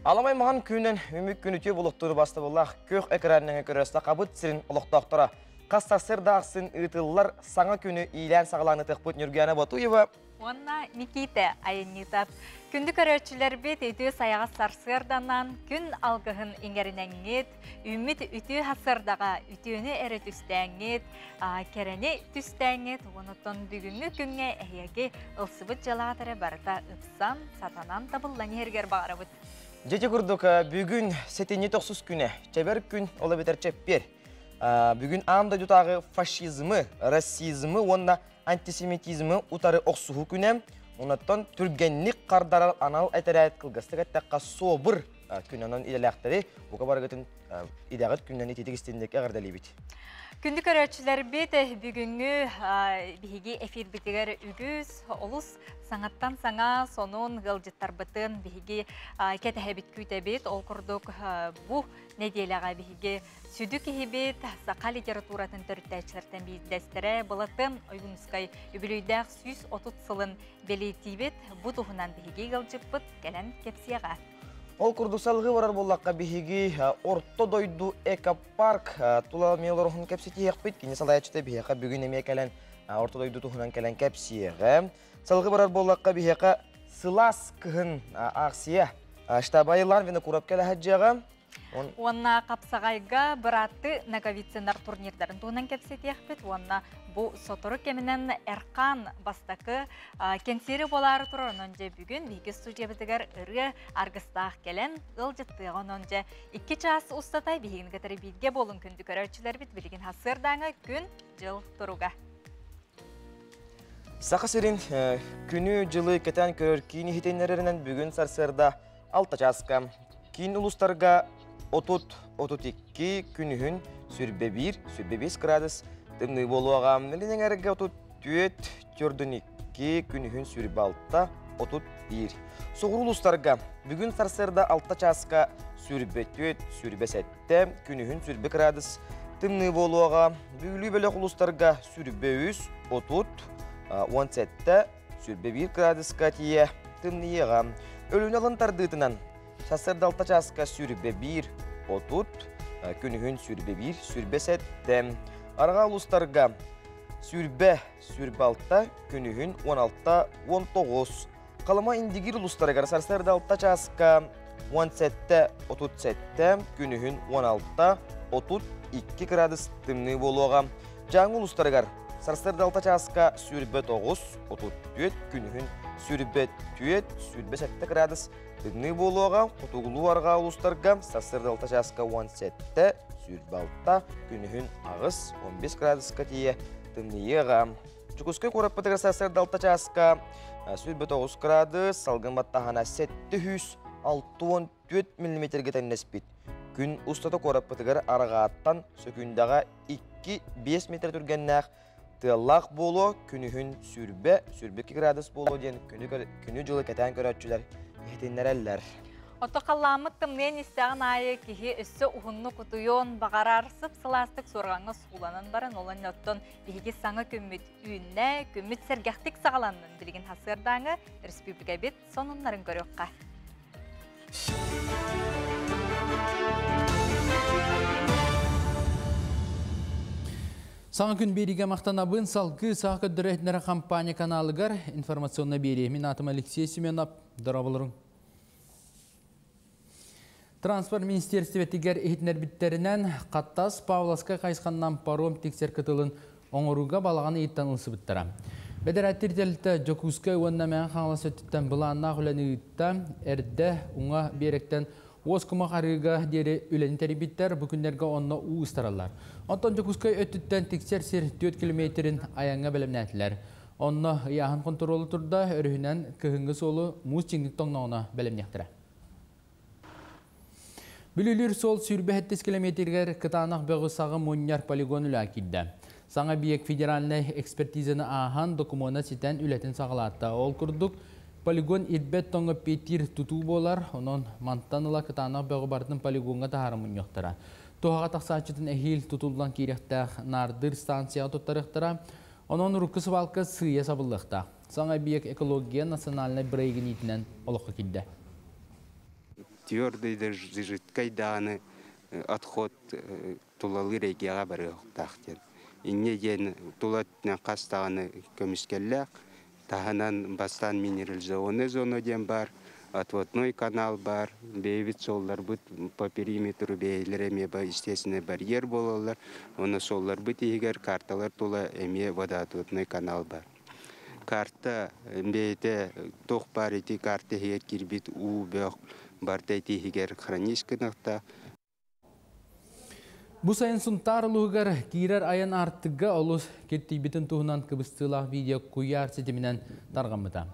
Аламай маған күнен үмік күніте бұлықтыры басты болақ көк экранның көресті қабыт сірін ұлықтақтыра. Қастасыр дағсын ұйтылылар саңа күні ийлән сағыланы тұқпыт Нүргияна Батуева. Онна Никита айыннитап. Күнді көрөтчілер бет үті саяға сарсырданан күн алғығын еңгерінәңет, үміт үті хасырдаға ütіні әрі түстәңет, кәрәне түстәңет, онытын бүгінгі күнге әйеге ұлсыбыт жалағатыры барыта ұпсан, сатанан табылан ергер бағарабыт. Жеті күрдік бүгін сетіне тоқсыз күні, чәбер күн олы бетер чәппер. Бүгін аңда дүтағы фашизмы, расизмы, онна антисемитизмы ұтары оқсуғы күні. Онаттан түргенлік қардарал анал әтәрәйт қылғыстық әттәққа собыр күнінен иделәқтері, бұқа барғытын идағыт күнінен ететік істендік әғардалі бет. Күнді көрөтчілер бет бүгінгі бігі эфир бітігер үгіз, олыс саңаттан саңа сонун ғылжыттар бұтын бігі кәтәхе бит күйті бет, ол күрдік бұ неделяға бігі сүдік ехебет, сақа литературатын түрттәчілерден бездәстірі бұлатын ойғынысқай үбілейдәқ 130 сылын белеті бет, бұ тұғынан бігі ғылжып бұт кәлін кепсияға. Ол күрдусалғы барар боллаққа бігігі орто дойду экопарк тула мейлорухын кәпсеті еқпет. Кені салаячыты бігіға бүгін еме кәлін орто дойду тұғынан кәлін кәпсиеға. Салғы барар боллаққа бігіға сылас кіғын ақсия. Штабайылар вені құрап кәлі әджіға. Онна қапсағайға бұратты наговицинар турнирдарын туғынан кәпсеті еқпет. Онна бұл сотыры кемінен әрқан бастақы кенсері болары тұрын önce бүгін бейгі студия бітігер үрі арғыстақ келен ұлжыттығын önce 2 час ұстатай бейгін кәтірі бейге болын күнді көрәтшілер біт білген хасырдаңы күн жыл тұруға. Сақы сірін күні жылы кәтен көрір кейіні хетенлерінен бүгін сарсырда 6 жасқа. Кейін ұлыстарға 30-32 күнігін сүрбе 1-5 градус Тымны болуаға мүлінен әрігі 34-42 күнігін сүрбе 6-31. Соғыр ұлыстарға бүгін сарсырда 6 жасқа сүрбе 4-7 күнігін сүрбе градус. Тымны болуаға бүлі бөлік ұлыстарға сүрбе 3-17 сүрбе 1 градусқа тие тымны еға. Өлін алын тардытынан сарсырда 6 жасқа сүрбе 1-30 күнігін сүрбе 1-7 Арға ұлыстарға сүрбе 6 күнігін 16-19. Қалыма индигір ұлыстарға сарсырда 6 жасқа 17-37 күнігін 16-32 градус тымны болуға. Жаңы ұлыстарға сарсырда 6 жасқа сүрбе 9-34 күнігін сүрбе 7 градус тымны болуға. Құтығылу арға ұлыстарға сарсырда 6 жасқа 17 сүрбе 6 күнігін ағыз 15 градусқа тие тымныеға. Жүкізгі көріп бітігір сарсырда 6 жасқа сүрбе 9 градус, салғын баттағана 764 мм тәнінес бет. Күн ұстаты көріп бітігір арғаттан сөкіндағы 2-5 метр түргеннәқ тыллақ болу күнігін сүрбе 2 градус болу ден күні жылы кәтен көрәтшілер ехетенлер әлілер. Отоқалламыт тымнен істіғын айы кеге үсі ұғынны құтуйон бағарар сып-сыластық сорғаңы сұғыланын барын олон өттін бейге саңы көммет үйінне көммет сәргәқтік сағаланын білген хасырдаңы республика бет сонынларын көріққа. Саңа күн береге мақтанабын салғы сақы дүрәтінері компания каналығар информационна бере. Мен атым Алексей Семенов, дұрабылырың. Транспорт министерстветігер ехетінер біттерінен қаттас Павласка қайсқаннан паром тексер күтілін оңыруға балағаны еттен ұлсы біттірі. Бәдір әттірделді Жокускай онына мән қаңлас өттіттен бұланна құләні үтті әрді ұңа беректен оскыма қарыға дері үләні тәрі біттер бүкіндерге онына ұғыстаралар. Онтан Жокускай өттіттен тексер сер 4 километрін аяңға бәлімнәтілер. Онына яғын контролы тұрда өрігінен кіғіңгі солы мұз чеңдік тоңнауына бәлімнәқтірі. Бүлілер сол сүрбе 7 километргер кытанақ бөғі сағы мұньяр полигон үлі әкелді. Саңа биек федеральный экспертизаны ахан документа сетен үлетін сағылатты. Ол күрдік полигон ирбет тоңы петир тұту болар, онын мантаныла кытанақ бөғі бардың полигонға тағары мұньяқтыра. Тоғаға тақсачытын әхил тұтылдан керектәқ нардыр станцияға тұттарықтыра, онын рұқысы балқы сүйе сабылықта. Саңа биек экология национальный брейгін етінен олыққа келді. твердый жидкой даны отход тулалы региага барыктахтен. Инне ген тулат кастаганы көмүскеллек, таханан бастан минерализованный зона ден бар, отводной канал бар, бейбит соллар бут по периметру бейлереме ба естественный барьер болалар, оны соллар бут егер карталар тула эме водоотводной канал бар. Карта бейте тох бар эти карты хер кирбит у бек барта эти хигер хранишкыныкта. Бу сайын сунтар лугар кирер аян артыга олус кеттибитин туһунан кыбыстылах видео куяр сетиминен таргамыта.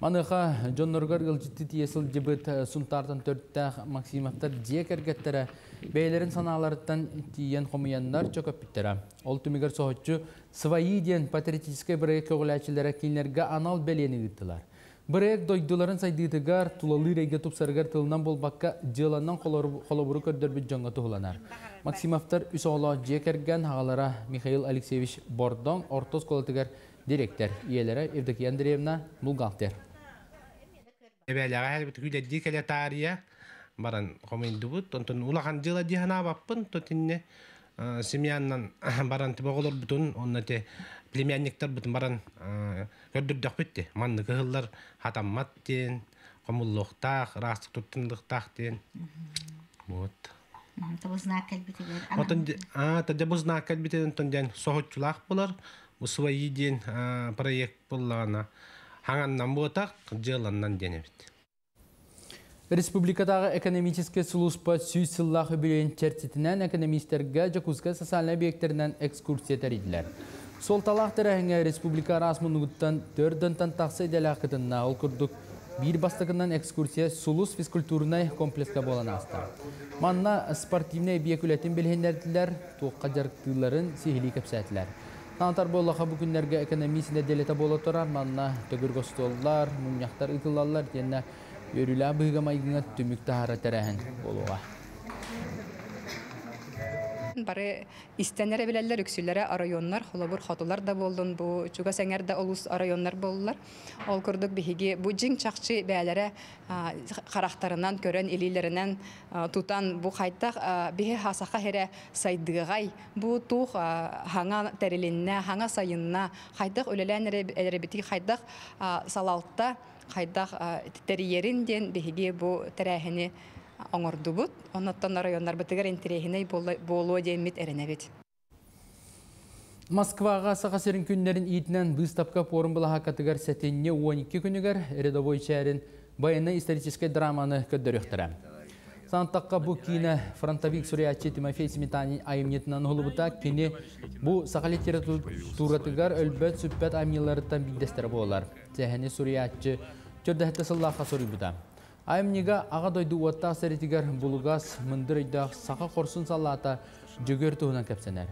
Маныха Джонноргар гылжытты тиесил жибыт сунтартан төрттә Максимовтар жекергеттері бейлерин саналарыттан тиен хомуяндар чөкөп биттера. Ол түмігер соғытчу свайи ден патриотической бірек көғіләчілері кейлерге анал бәлені гыттылар. Бірек дойдуларын сайдыдыгар тулалы рейге тупсаргар тылынан болбаққа жыланнан қолабыры көрдір бүт жоңға тұғыланар. Максимовтар үс оғыла жекерген ағалара Михаил Алексеевич Бордон ортос колотыгар директор иелері Евдокия Андреевна Булгалтер. Эбеляга хәлбит күләдди кәлә тария баран комендубут онтон улахан жыла дихана баппын тотинне семьяннан баран тибоголор бутун оннате племянниктер бутун баран көрдүрдөк битти манны кыллар хатаммат ден комуллуктак растык туттундуктак ден вот табузна кәлбитегер отон табузна кәлбитен онтон ден сохотчулак булар усвайи ден проект буллагана хаңаннан ботак жыланнан денебит. Республикадағы экономический служба сүйсіллах өбілейін чертетінен экономистерге Жакузка социальный объектерінен экскурсия тәрейділер. Сол талақтыр әңе республика расмынығыттан төрдінтан тақсы еделі ақытынна ол күрдік бір бастығынан экскурсия сулус физкультурный комплекска болан аста. Манна спортивный объект үлетін білгендерділер тоққа жарықтыларын сихили кәпсәтілер. Танатар болаға бүкіндерге экономисіне делета бола тұрар, манна төгіргі столлар, мұняқтар ұтылалар, дені өрілі бұйға майгыңа түмікті хара тәрәхін болуға. Бары истенere bileller üksüllere arayonlar, holabur hatullar da boldun, bu çuga senger de olus arayonlar boldular. Ol kurduk bihigi, bu jing çakçı bəyəlere karakterinden, gören ililerinden tutan bu kaytak bihi hasaka here saydıgay, bu tuğ hanga terilinne, hanga sayınna, kaytak ölelen erebiti kaytak salaltta, kaytak teriyerinden bihigi bu terehini оңордубут, оннаттан райондар бітігер интерехіней болуы деймет әрінәбет. Москваға сақасырын күнлерін итінен выставка форум бұлаға қатығар сәтенне 12 күнігер рядовой шәрін байыны исторической драманы көддіріқтірі. Сантаққа бұл кейіні фронтовик Суриячи Тимофей Сметанин айымнетінен ұлыбыта кені бұл сақалы тературатығар өлбәт сүппәт айымнеларыттан биддестері болар. Сәхіне Суриячи чөрдәхетті сыллаққа сұрыбыта. Айымнега аға дойду уатта сәретігер бұлығас мұндырыйдақ сақа қорсын саллата жүгер туғынан кәпсенер.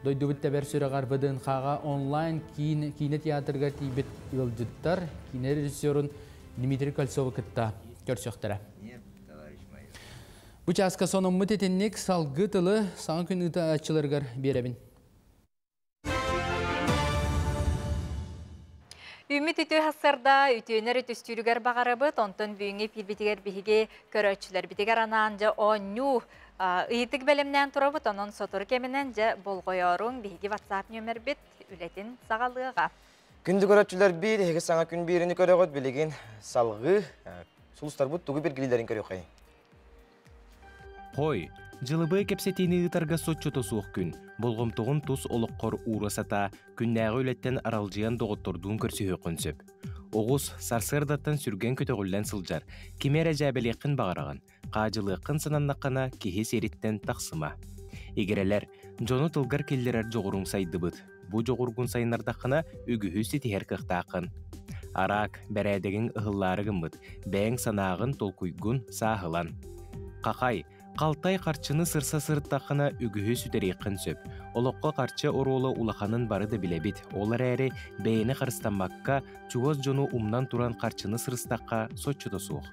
Дойду бітті бәр сүріғар бұдын қаға онлайн кейіне театрға тейбет ұлжыттар, кейіне режиссерін Дмитрий Кольцовы күтті көрсөқтірі. Бұ часқа соның мұт етеннек салғы тылы саңын күн ұты атшылырғар беребін. Үміт үті хасырда үтінер үтістүрігер бағарыбыт, онтын бүйіңе пилбетігер бігі көрөтшілер бітігер анан жа оңю ұйытық бәлімнен тұрабыт, онын сотыр кемінен жа болғойорың бігі WhatsApp нөмір біт үлетін сағалыға. Күнді көрөтшілер бір, еге саңа күн біріні көріғыт білеген салғы сұлыстар бұт тұғы бергілерін көрі қай. Қой, жылыбы кепсетені ұтарға сотчыты суық күн. Болғымтығын тұс олыққор урасата күннәғі өлеттен аралжиян доғыттырдуын көрсі өкінсіп. Оғыз сарсырдаттан сүрген көтіғілден сылжар, кемер әжәбелеқін бағараған, қажылықын сынаннаққана кеге серіттен тақсыма. Егерелер, жоны тылғар келдерер жоғырың сайды бұд. Бұ жоғырғын сайынардақына үгіхүсі тихер қықтақын. Арақ, бәрәдеген ұғыларығын бұд, бәң санағын толкуйгун сағылан. Қақай, Қалтай қарчыны сырса сырттақына үгіхі сүтерейқін сөп. Олыққа қарчы оролы улақанын бары да білебет. Олар әрі бәйіні қарыстанмаққа чуғыз жону умнан туран қарчыны сырыстаққа сотчыды суық.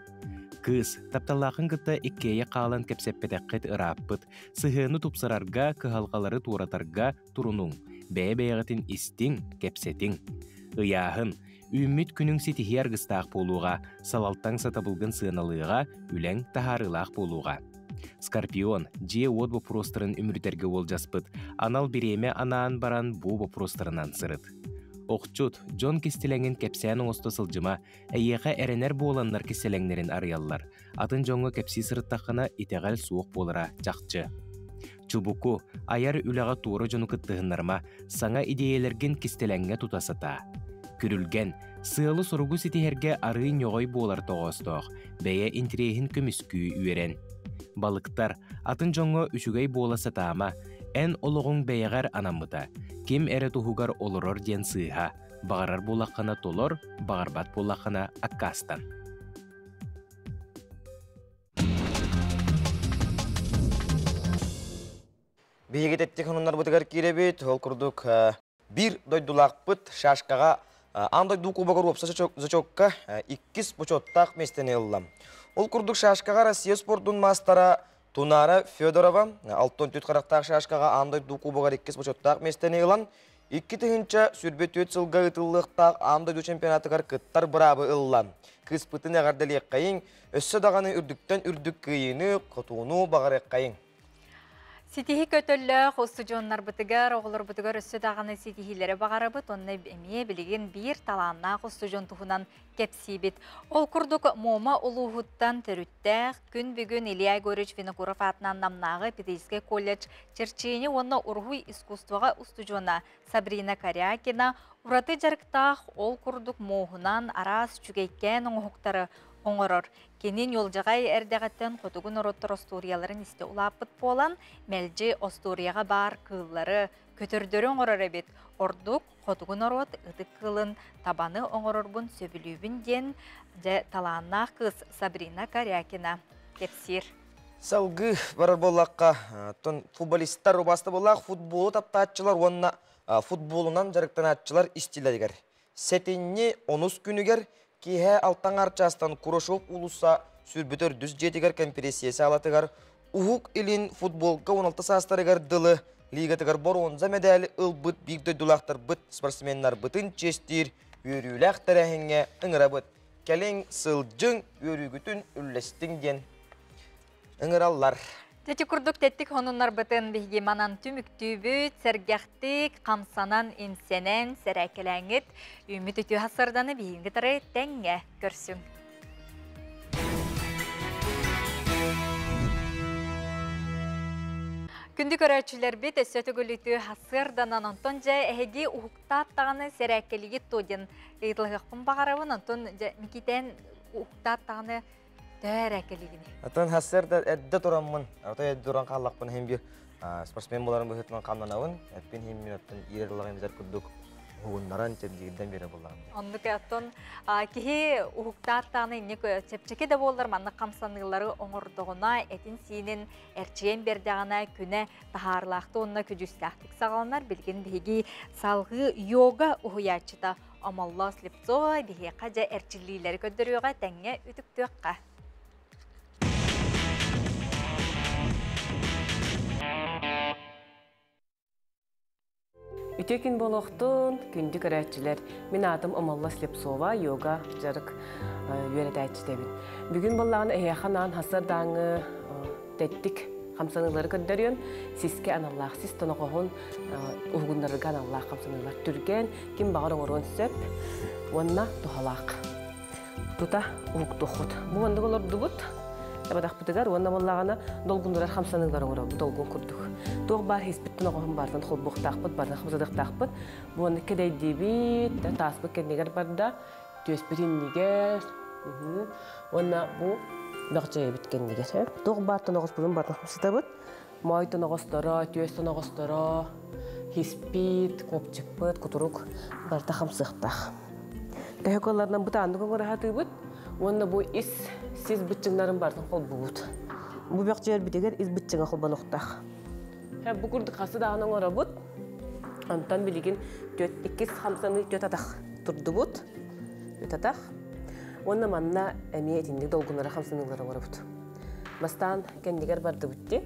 Кыз, тапталақын күтті иккейе қалан кәпсеппетәққет ұраппыт. Сығыны тұпсырарға, кығалғалары туратарға тұрының. Бәй-бәйғытын істің, кәпсетің. Ыяһын, үммит күнүң ситихи аргыстаах болуға, салалтаң сатабылгын сыаналыға, үләң тахарылаах болуға. Скорпион, же от вопростарын үмүртерге болжаспыт, анал биреме анаан баран бу вопростарынан сырыт. Оқчут, Джон кистелеңін кепсияның осты сылжыма, әйеға әренер боланлар кестелеңнерін арыяллар. Атын жоңы кепси сырыттақына итеғал суық болыра жақчы. Чубуку, аяр үліға туыры жону кыттығынларма, саңа идеялерген кестелеңге тутасыта. Күрілген, сыылы соругу сетихерге арыын йоғой болар тоғыстоқ, бәйе интерейхін көміскүй үйерен. Балыктар, атын жоңы үшігей боласы таама, ән олығың бәйеғар анамыта. Кем әрі тұхугар олырор ден сыйха, бағарар болаққана толор, бағарбат болаққана аккастан. Бейгет әттік онынлар бұтығар керебет, ол күрдік бір дойдулақ бұт шашқаға андай дуку бағыр опса зачокка 2 бұчоттақ местені ұллам. Ол күрдік шашқаға Россия спортын мастара Тунара Федорова, 6 түт қарақтақ шашқаға андай дуку бағар 2 бұчоттақ местені ұлан, 2 түхінші сүрбет өт сылға ұтылықтақ андай ду чемпионатығар күттар бұрабы ұллам. Кыз бұтын әғардалі қайын, өссі дағаны үрдіктен үрдік күйіні, құтуыну бағар қайын. Ситихи көтөллі қосты жонлар бұтығар, оғылар бұтығар өссі дағаны ситихилері бағары бұт, онны әме білеген бір таланна қосты жон тұхынан кепсі бет. Ол күрдік мома ұлуғыттан түріттәқ, күн бүгін Илья Горич Винокуров атынан намнағы Педейский колледж черчейіне онны ұрғуй искусствоға ұсты жона Сабрина Карякина, ұраты жарықтақ ол күрдік моғынан арас чүгейкен оңықтары оңырыр. Кенен yolcağay әрдәғаттен қотығын ұроттыр осторияларын істе ұлапыт болан, мәлже осторияға бар кыллары көтірдері оңырыр әбет. Ордық қотығын ұрот ұтық кылын табаны оңырыр бұн сөбілюбін ден таланна қыз Сабрина Карякина кепсир. Салғы барар болаққа футболисттар ұбасты болақ, футболы таптатчылар, онына футболынан жарықтан атчылар істелерігер. Сетінне 10 күнігер Кихе алтан арчастан Курошов улуса сүрбітір дүз жетігер конференциясы алатығар, ұғық илин футболға 16 састарығар дылы, лигатығар боронза медалі ұлбыт бигді дұлақтар бұт спортсменнар бұтын честер, өріләқ тәрәхіңе ұңыра бұт. Кәлең сылжың өрігітін үллестің ден ұңыралар. Тети күрдік теттік онынлар бұтын бейге манан түміктүй бүт, сәргәқтік, қамсанан инсенен, сәрәкеләңіт, үміт үті хасырданы бейінгі тұры тәңге көрсің. Күнді көрәтшілер бет өсөті көліті хасырданан онтон жа әйге ұғықтаттағаны сәрәкелігі тоден ұйтылғықпын бағарауын онтон мекетен ұғықтаттағаны Тәрәкелігіне. Атын хасырда әдді тұрамын, әдді тұран қалақпын hem bir спортсмен боларын бұхытынан қамнанауын, әппен hem min атын еріліғын бізер күрдік ұғынларан тәбдегіден бері боларым. Ондық әттон, кеге ұғықтаттағыны чепчеке де болдар, манны қамсанылары оңырдығына, әтін сейінен әрчейен бердіғана күні тахарлақты онына күдістәқтік сағалынар, білген беге салғы йога ұғыячыда Амалла Слепцова беге қажа әрчілілері көдіріуға тәңе үтіктіққа. Үтекін болуқтың күнді көрәтчілер. Мен атым Амалла Слепцова, йога жарық үйерет әйтшідебін. Бүгін болағын әйяқанан хасырдаңы тәттік қамсанылары көддерген, сізге аналлақ, сіз тоноғығын ұғынларыға аналлақ қамсанылар түрген, кем бағыр оңырын сөп, онына тұхалақ. Тұта ұғық тұқыт. Бұл онды олар дұбыт, табадақ бұтығар, онына болағына долғындырар қамсанылар оңыры, долғын күрдік. Тоқ бар хеспіттін оғын бардың қолбұқ тақпыт, бардың қымзадық тақпыт. Бұл оны кедей дебет, таспыт кәднегер барда, төспетін негер. Онына бұл Бақчая біткен деген. Тоқ бар тұнағыз бұлын бардың қымсыда бұд. Май тұнағыздары, төс тұнағыздары, хеспит, қопчық бұд, күтірук барда қымсықтақ. Кәйіқаларынан бұта андығы қоры хаты бұд. Онына бұл сіз бүтчіңларын бардың қол бұд. Бұл бақчаяр бітегер бітчіңі қол банықтақ. Бұл күрді қасы дағының ора бұд. Антан білеген 2 қамсаны 4 атақ тұрды бұд. 4 атақ. Онна манна әме әтіндік долғынлары қамсынылары ғыры бұд. Бастан кәндігер барды бұдде.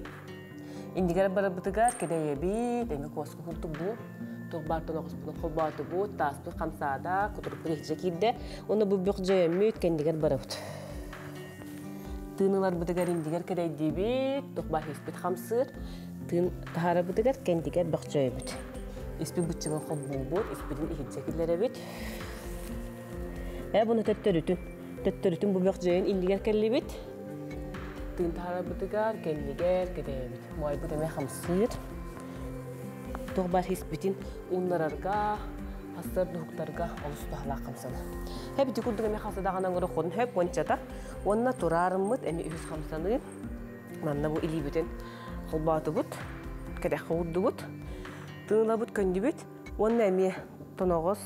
Индігер бары бұдығар кәдәйе бейт, әме қуасқы құлды бұл. Tuhbartan oqıspıdın qolbatı bu, taspı qamsada, kuturup rehce kirde. Onu bu büqce müt kendiger barabıt. Tığınılar bıdıgar indiger kereydi bit, tuhbar hespit qamsır. Tığın tahara bıdıgar kendiger büqce müt. İspi bıççığın qolbu bu, ispidin ihidce kirlere bit. Bunu töttörütün. Töttörütün bu büqceyin indiger kerli bit. Tığın tahara bıdıgar kendiger kereydi bit. Muay bıdeme qamsır. Tuhbar hisbitin unlararga, hasır duhuklarga olustu halaqamsana. Hep dikurduk eme xalsa dağanan göre xodun hep onçata. Onna turarımıt eme ühüz xamsanı. Manna bu ili bütün xolbatı but. Kede xavuddu but. Tığla but köndü but. Onna eme tonoğuz.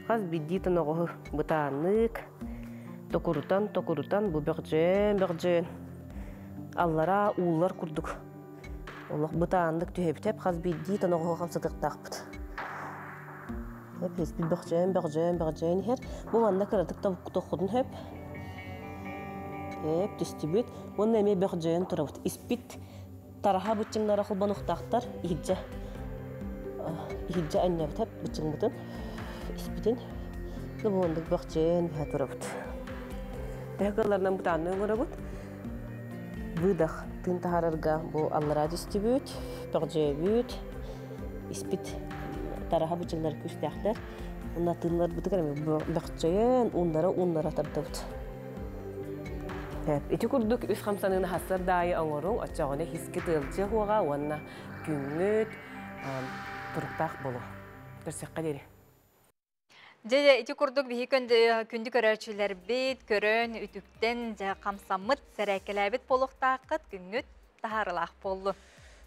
Xaz biddi tonoğuhu butanık. Tokurutan bu böqjen. Allara uğullar kurduk. Allah bıtağındık tühebit hep xaz biddi tonoğuhu xamsadık taqbıt. Hep hesbi böqjen her. Bu manda kıradık tavuk toxudun hep. Hep tüstübüt. Onun eme böqjen turabıt. İspit taraha bıçınlara xulban uqtaqtar. İhidce annabıt hep bıçın bıtın. İspitin. Bu ondık böqjen bir turabıt. Behqalarından bıtağından görabıt. Bıdaq tığın tahararga bu allara tüstübüt. Böqjebüt. İspit taraha bıçınlar küstaqtar. Ona tığınlar bıtıkar eme böqjen unlara tardabıt. İti kurduk üç xamsanını hasar dayı anğorun açağına hiski tığılcı huağa wanna güngüt turuktaq bolu. Tersekka deri. Jaya iti kurduk bihi kündü körörçüler bit, körön, ütükten, qamsamıt, sərəkelәbit boluqtaqıt, güngüt, taharılaq bollu.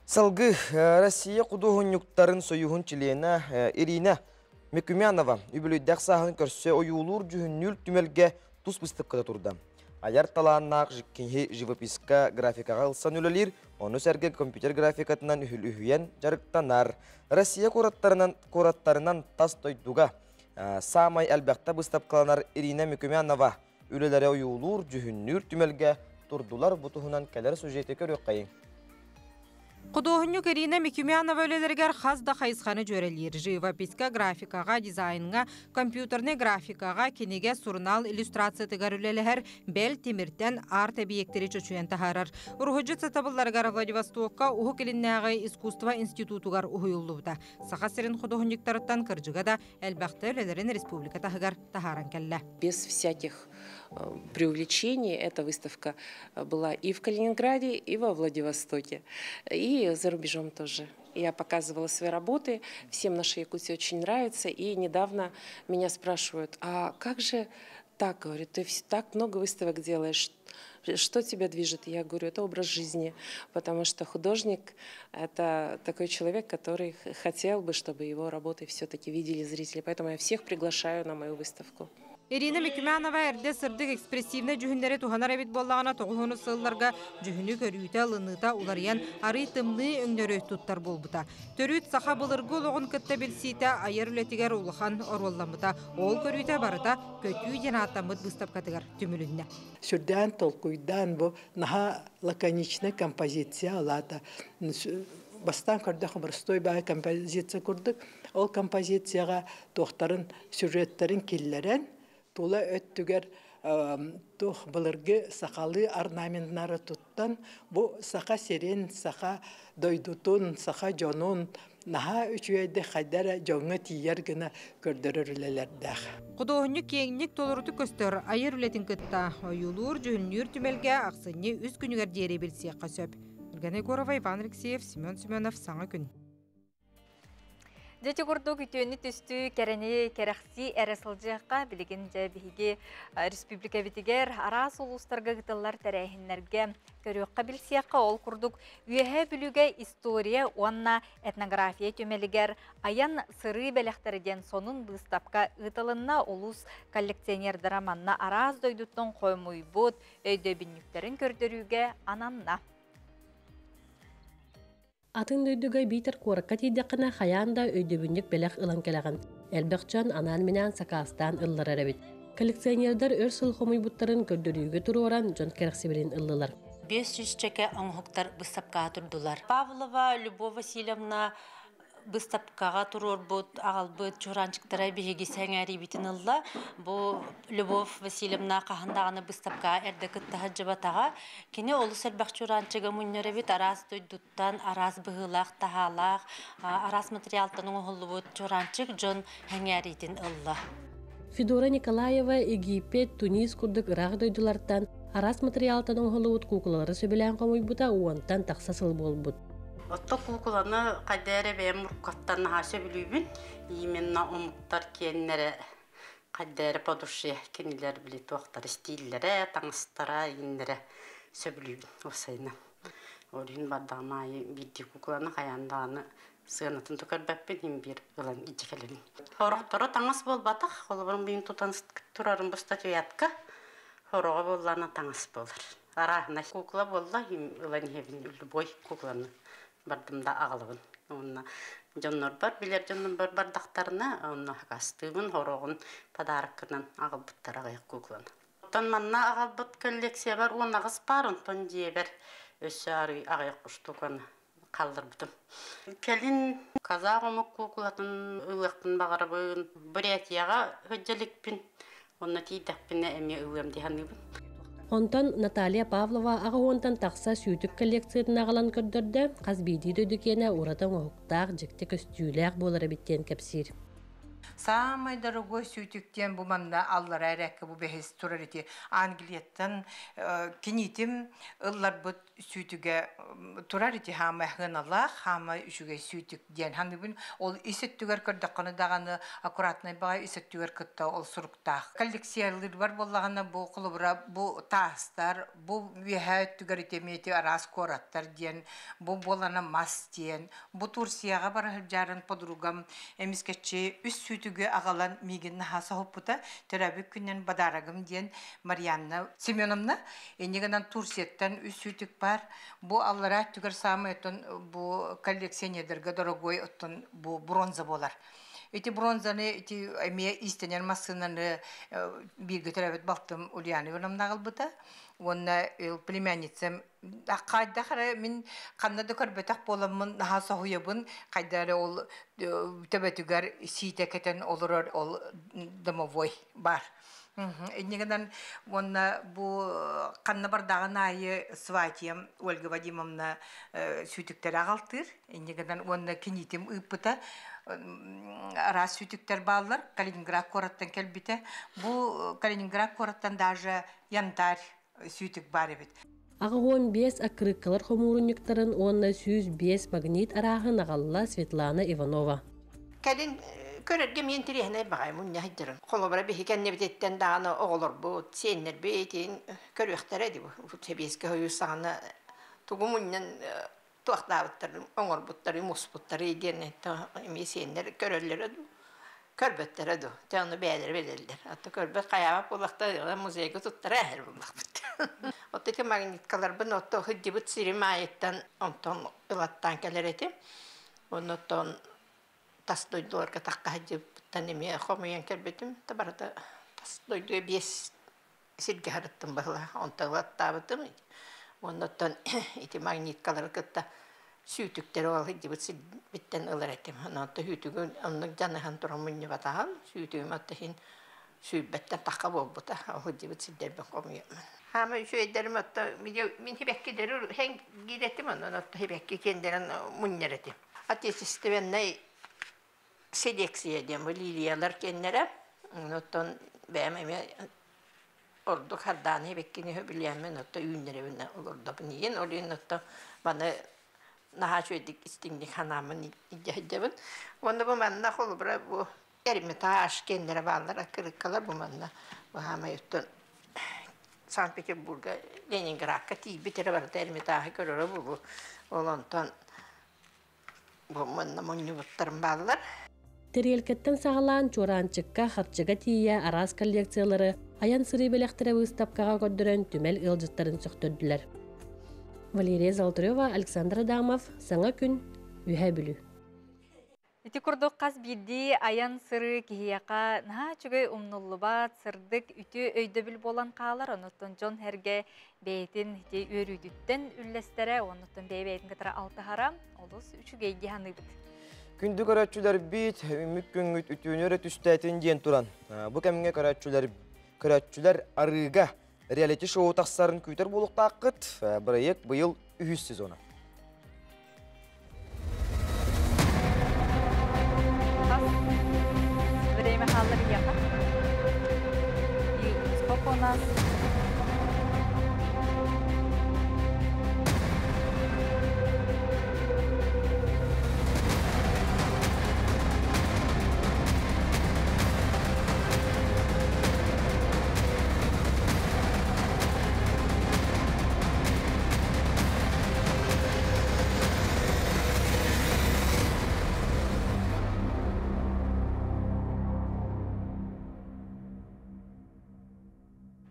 Salgı Россия Kuduhunyukların soyuhun çiliyene Irina Mekümyanova übülüydək sahın körse oyulur cühünnül tümelge tuz bıstıqıda turda. Ayar talağınaq jikkinhi живописка grafikaga ılsan ülelir, onu serge kompüter grafikatından ühüyen jarıktanar. Россия kuratlarından tas doyduga. Samay elbaqta bыстап kalanar Irina Mekümyanova ülelere oyulur cühünnül tümelge turdular butuhunan keler sujeti körük kayın. Құдоғынық Ирина Мекемянова өлелерігер қазда қайысқаны жөрелер. Живописка графикаға, дизайнға, компьютерне графикаға, кенеге сурнал, иллюстрация тігар өлелер бәл теміртен арт объектері чөчуен тахарар. Урхуджет сатабылларғар Владивостокқа уху келіннәғы искусство институтугар ухуюллуыда. Сақа серін құдоғынықтарыттан кыржыға да әлбәқті өлелерін республика тахығар тахаран кәлі. Без всяких преувеличений эта выставка была и в Калининграде, и во Владивостоке, и за рубежом тоже. Я показывала свои работы, всем нашей Якутии очень нравится, и недавно меня спрашивают, а как же так, говорит, ты так много выставок делаешь, что тебя движет? Я говорю, это образ жизни, потому что художник — это такой человек, который хотел бы, чтобы его работы все-таки видели зрители, поэтому я всех приглашаю на мою выставку. Ирина Мекемянова әрде сырдық экспрессивне жүхіндері туханар әбет боллағына тоғуыны сылларға жүхіні көрүйті лыныта улариян ары тымны өңнөрі тұттар болбыта. Төрүйт сақа бұлырғы олығын күтті білсейті айыр үлетігер улыхан орвалламыта. Ол көрүйті барыта көтүй ден аттамыд бұстап катығар түмілінне. Сүрден толкуйдан бұл наға лаконичный композиция алады. Бастан көрдіқ бірстой бағы композиция көрдік. Ол композицияға тоқтарын, сюжеттерін келлерен тула өттігер тух былырғы сақалы орнаментнары туттан бұл сақа серен, сақа дойдутун, сақа жонун наха үчүйәйді қайдара жоңы тиер гына көрдірілелердәқ. Құдоғынны кеңнік толыруты көстер айыр үлетін күтті ойылур жүхіннер түмелге ақсыны үз күнігер дере білсе қасөп. Иргана Егорова, Иван Алексеев, Семен Семенов, Саңа күн. Дети курдук үтөөнү түстү керени керекси эресылжакка билигин жабиги республика битигер арас улустарга гытыллар тарихиннерге көрөккө билсиякка ол курдук үйөһө бүлүгө история уанна этнография төмелигер аян сыры белектерден сонун быстапка ытылынна улус коллекционердер манна арас дойдуттон коймуйбут өйдө биннүктерин көрдөрүүгө ананна. Атын дөйдүгай битер коракка тиддакына хаянда өйдөбүннүк белек ылан келеген. Элбекчан анан менен сакастан ыллар арабит. Коллекционердер өр сылхомуй буттарын көрдөрүүгө туруран жон керексибирин ыллылар. 500 чеке оңхуктар быстапка турдулар. Павлова Любовь Васильевна выставкага турорбут агалбыт чуранчыктара биһиги сәңәрибитин ылла. Бу Любовь Васильевна кахандаганы выставкага эрдекыттаха жабатага кини олус элбах чуранчыга муннеребит арас дойдуттан арас быһылах тахалах арас материалтан оңоллубут чуранчык жон хәңәритин ылла. Федора Николаева Египет, Тунис курдук ырах дойдулартан арас материалтан оңоллубут куклалары сөбелән комуйбута уонтан тахсасыл болбут. Отто кукуланы кайдары бем руккаттан хашы билүбүн. Именно омуктар кеннере кайдары подуши кенилер били токтар стиллере, таңстара иннере сөбүлүбүн осайна. Орин бадамай бидди кукуланы каянданы сыгынатын төкөрбөппүн им бир ылан ичекелен. Хорокторо таңас болбатак, олорун бин тутан турарын бу статуятка. Хорого боллана таңас болар. Арахна кукла болла им ылан хевин любой кукланы. Бардымда ағылығын. Онна жоннор бар, билер жоннор бар бардақтарына, онна хакастығын, хорогын подаркынан ағылбыттар ағайық кукланы. Тон манна ағылбыт коллекция бар, он ағыз бар, онтон жебер өсі ары ағайық ұштуғаны қалдыр бұтым. Келін казақ омық куклатын ұлықтын бағарабын, Буретияға хөджелікпін, онна тейдәкпін әме ұлым дейханыбын. Онтон Наталья Павлова ағуонтан тақса сүйдік коллекциятын ағалан көрдірді, қаз бейді дөдікені ұратан оғықтақ жікті көстюләқ болары біттен кәпсір. Самый дорогой сүйтіктен бұл манда аллар әрәкі бұл бәхес тұрар еті. Англияттан кенетім ұллар бұд сүйтіге тұрар еті хама әхін Аллах, хама үшіге сүйтік ден. Ханыбын ол есеттігер көрдіққаны дағаны аккуратный бағай есеттігер күтті ол сұрықтақ. Коллекциялар бар болағына бұл құлыбыра, бұл тағыстар, бұл вехәт түгер етеметі арас кораттар ден, бұл болана мас ден, бұл Турцияға бар жарын подругам әміскетші үс сүйтіге ағалан мегінні хаса хоппыта төрәбік күннен бадарагым ден Марьянна Семеновна енегінен Турцияттан үс сүйтік бар. Бұл аллара түгер самы өттін бұл коллекционердерге дорогой өттін бұл бронза болар. Эти бронзаны, эти имея истинен массынаны бирге төрәбет балтым Ульяновнам нағылбыта. Онна племянницам қайда қара мен қаннады көрбетақ боламын наға соғуябын қайдары ол төбетігер сейте кетен олырыр ол домовой бар. Негеден онна бұл қанна бардағын айы Сватиям Ольга Вадимовна сүйтіктер ағалтыр. Негеден онна кенетім ұйпыта арас сүйтіктер балылар Калининград кораттан келбіті. Бұл Калининград кораттан даже янтарь сүйтік бар ебет. Ағуон 5 акрыккалар хомурунниктарын онна 105 магнит арағын ағалла Светлана Иванова. Кәлін көрерге мен тірехіне бағаймын нәйдірін. Қолыбыра бейі кәнне бітеттен дағаны оғылыр бұл, сеннер бейтін көрвектер әді бұл. Себеске хойу сағына тұғымыннан туақтабыттарын, оңыр бұттары, мұс бұттары едеріне сеннер көрерлер әді. Körbötter ödü. Canı beyler belirler. Hatta körböt kayabap bulakta muzeyge tuttar äher bulak bit. Ottaki magnetkalar bunu otto hıcıbıt sirim ayetten onton ılattan keler etim. Ondan tas doydularga takka hıcıbıttan emeye xomayan kelbetim. Tabarada tas doyduya bies silge harıttım bağla. Ondan ılattabıtım. Ondan iti magnetkalar kıtta süütükleri ol hıcıbıt bitten ılar etim. Ondan hütügün onun canıhan durumunyu batağın. Süütügüm attahin süübetten takka bolbuta. Hıcıbıt silderben komuyum. Hama şu ederim otta min hibekkileri hen gidetim ondan otta hibekki kendiren munyer etim. Atesisti ben ne seleksiye edeyim bu liliyalar kendilere. Ondan beğenmeme orduk hardan hibekkini höbülyemen otta ünlere bine olurdu. Niyen oluyor otta bana naha şöydik istindik hanamın icahidebin. Onda bu manna kolubra bu erimi taş kendilere bağlara kırıkkalar bu manna. Bu hama yutun Sankt Peterburg'a Leningrad'a tibitere var erimi taşı görür bu. Olantan bu manna monumutlarım bağlar. Terelketten sağlan çorançıkka harçıga tiye aras kolleksiyaları ayan sırı belektere выставкага көддөрөн tümel ılcıtların söktürdüler. Валерия Золотарева, Александр Адамов, Саңа күн, Үһә бүлү. Ити курдук қас бидди аян сыры кихияқа наха чүгөй умнуллубат сырдык үтү өйдөбүл болан каалар онуттун жон херге бейтин өрүдүттен үллестере онуттун бейбейтин кытара алтыхара олус үчүгейги ханыбыт. Күндü көрәтчүләр бит, үмік күнгіт үтүүнөрі түстәтін ден туран. Бұ кәміңе көрәтчүләр арыға реалити шоу тақсарын күйтер болуқта ақыт, бірайек бұйыл 3 сезона. Время халлар яқа. И сколько у нас?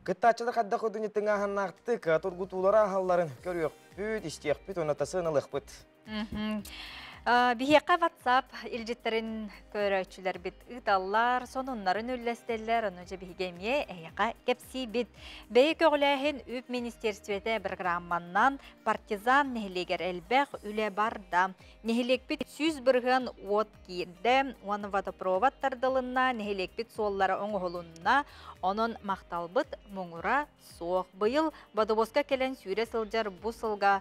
Кыттачылы қадда құдыны тыңағын ақтық, тұрғытулары ағаларын көріөк бүт, істеек бүт, онатасын ылық бүт. Бихеқа WhatsApp илжеттерин көрөчүлөр бит ыдаллар, сонуннарын үллестелер, онunca бихегемие эяка кепси бит. Бей көгләһин үп министерствете программаннан партизан нехилегер элбек үле барда. Нехилек бит 100 бирген от кирде, оны водопровод тардылына, нехилек бит соллары оңголунна, onun макталбыт муңура соқ. Быйыл Бадыбоска келен сүйре сылжар бу сылга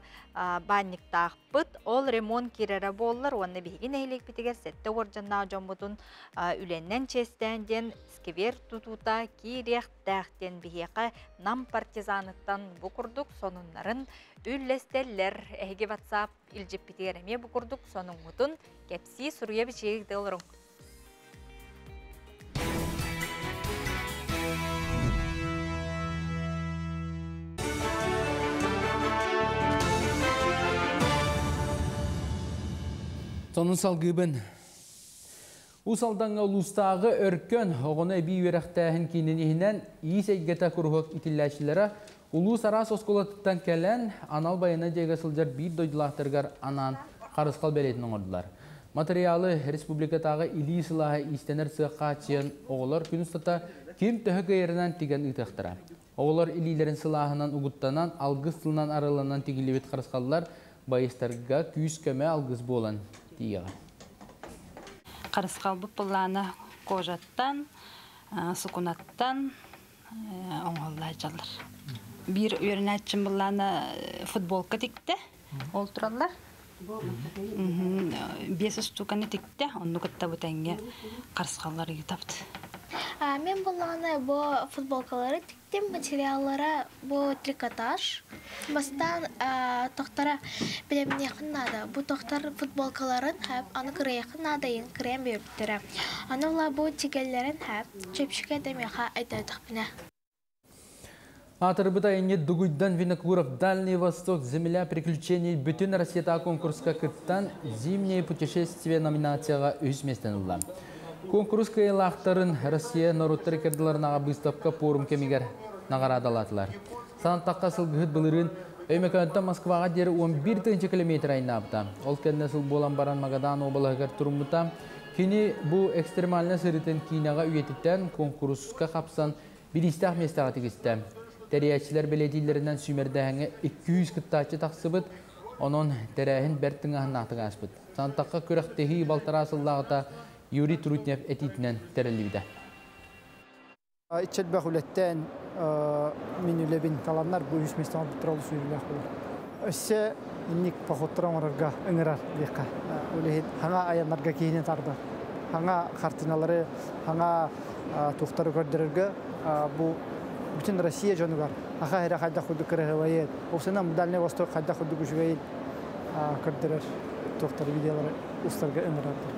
банник тақпыт, ол ремонт кирері болылар, оны бейген әйлек бітігер сәтті оржанна жомбудun үленнен честенден скевер тутута кирек тәқтен бейеқа нам партизаныттан бұқырдық, сонунларын үллестелер. Әйге WhatsApp илжіп бітігер әме бұқырдық, сонун ұтын кепси сұруя бішерік дәлірің. Сонун салгыбын. Усалданга улустагы өркөн оғыны бей верақтағын кейненігінен иіс әйгета күрғық итілләшілері улус арас осколаттан кәлін анал байына жайға сылжар бір дойдылақтырғар анан қарысқал бәлетін оңырдылар. Материалы республикатағы илі сылағы истенер сыққа чиен оғылар күністата кем түхі кайырынан теген ұйтықтыра. Оғылар илилерін сылағынан ұғыттанан, алғыз сылынан арылынан тегілебет қарысқалылар байыстарға күйіс көмі алғыз болан. Қарысқалбы бұланы қожаттан, сұқынаттан оңғалай жалыр. Bir öğrençim бұланы футболка тікті, ол тұралар. 5 штуканы тікті, оны күтті бұтәнге қарысқалары етапты. Мен бұланы бұл футболкалары тіктім, материаллары бұл трикотаж. Бастан тоқтара білеміне қыннады. Бұл тоқтар футболкаларын әп, аны кірeye қыннадайын кірем бейіптірі. Анылла бұл тегелерін әп, чөпшіке демеға айтадық біне. Атырбыта енет дугуйдан Винокуров Дальний Восток земля приключений бүтін Россияда конкурска кыттан зимнее путешествие номинацияға өз местен ұлла. Конкурс кайылақтарын Россия народтары керділерінаға выставка форум кемегер нағарадалатылар. Санаттаққа сылғыт бұлырын өймекөнті Москваға дері 11 километр айнапта. Ол кәдіне сыл болан баран Магадан обалығығар тұрымыта. Кені бұл экстремаліне сырытын кейнаға үйетіттен конкурска қапсан білістақ местаға тегісті. Тәрияшілер беледейлерінен сүймердәңі 200 кыттачы тақсыбыт, оның тәрәхін бәрттіңағын ақтыға аспыт. Санаттаққа көріқтегі балтара асыллағыта Юрий Трутнев әтетінен тәрәлівді. Итчет бәқулеттен мен үлебін таланлар бұл үш местан бұттыралы сүйілі бұл. Өссе инник пақоттыран орарға өңірар дейқа. Хаңа аянларға кейінен тарды. Хаңа қартыналары, хаңа тұқтары көрдірерге бұл bütün Россия жонугар. Аха хера хайда худу кырыгылайет. Осынан Дальний Восток хайда худу күшвейт. Көрдірер тоқтар видеолары ұстарға өмірардыр.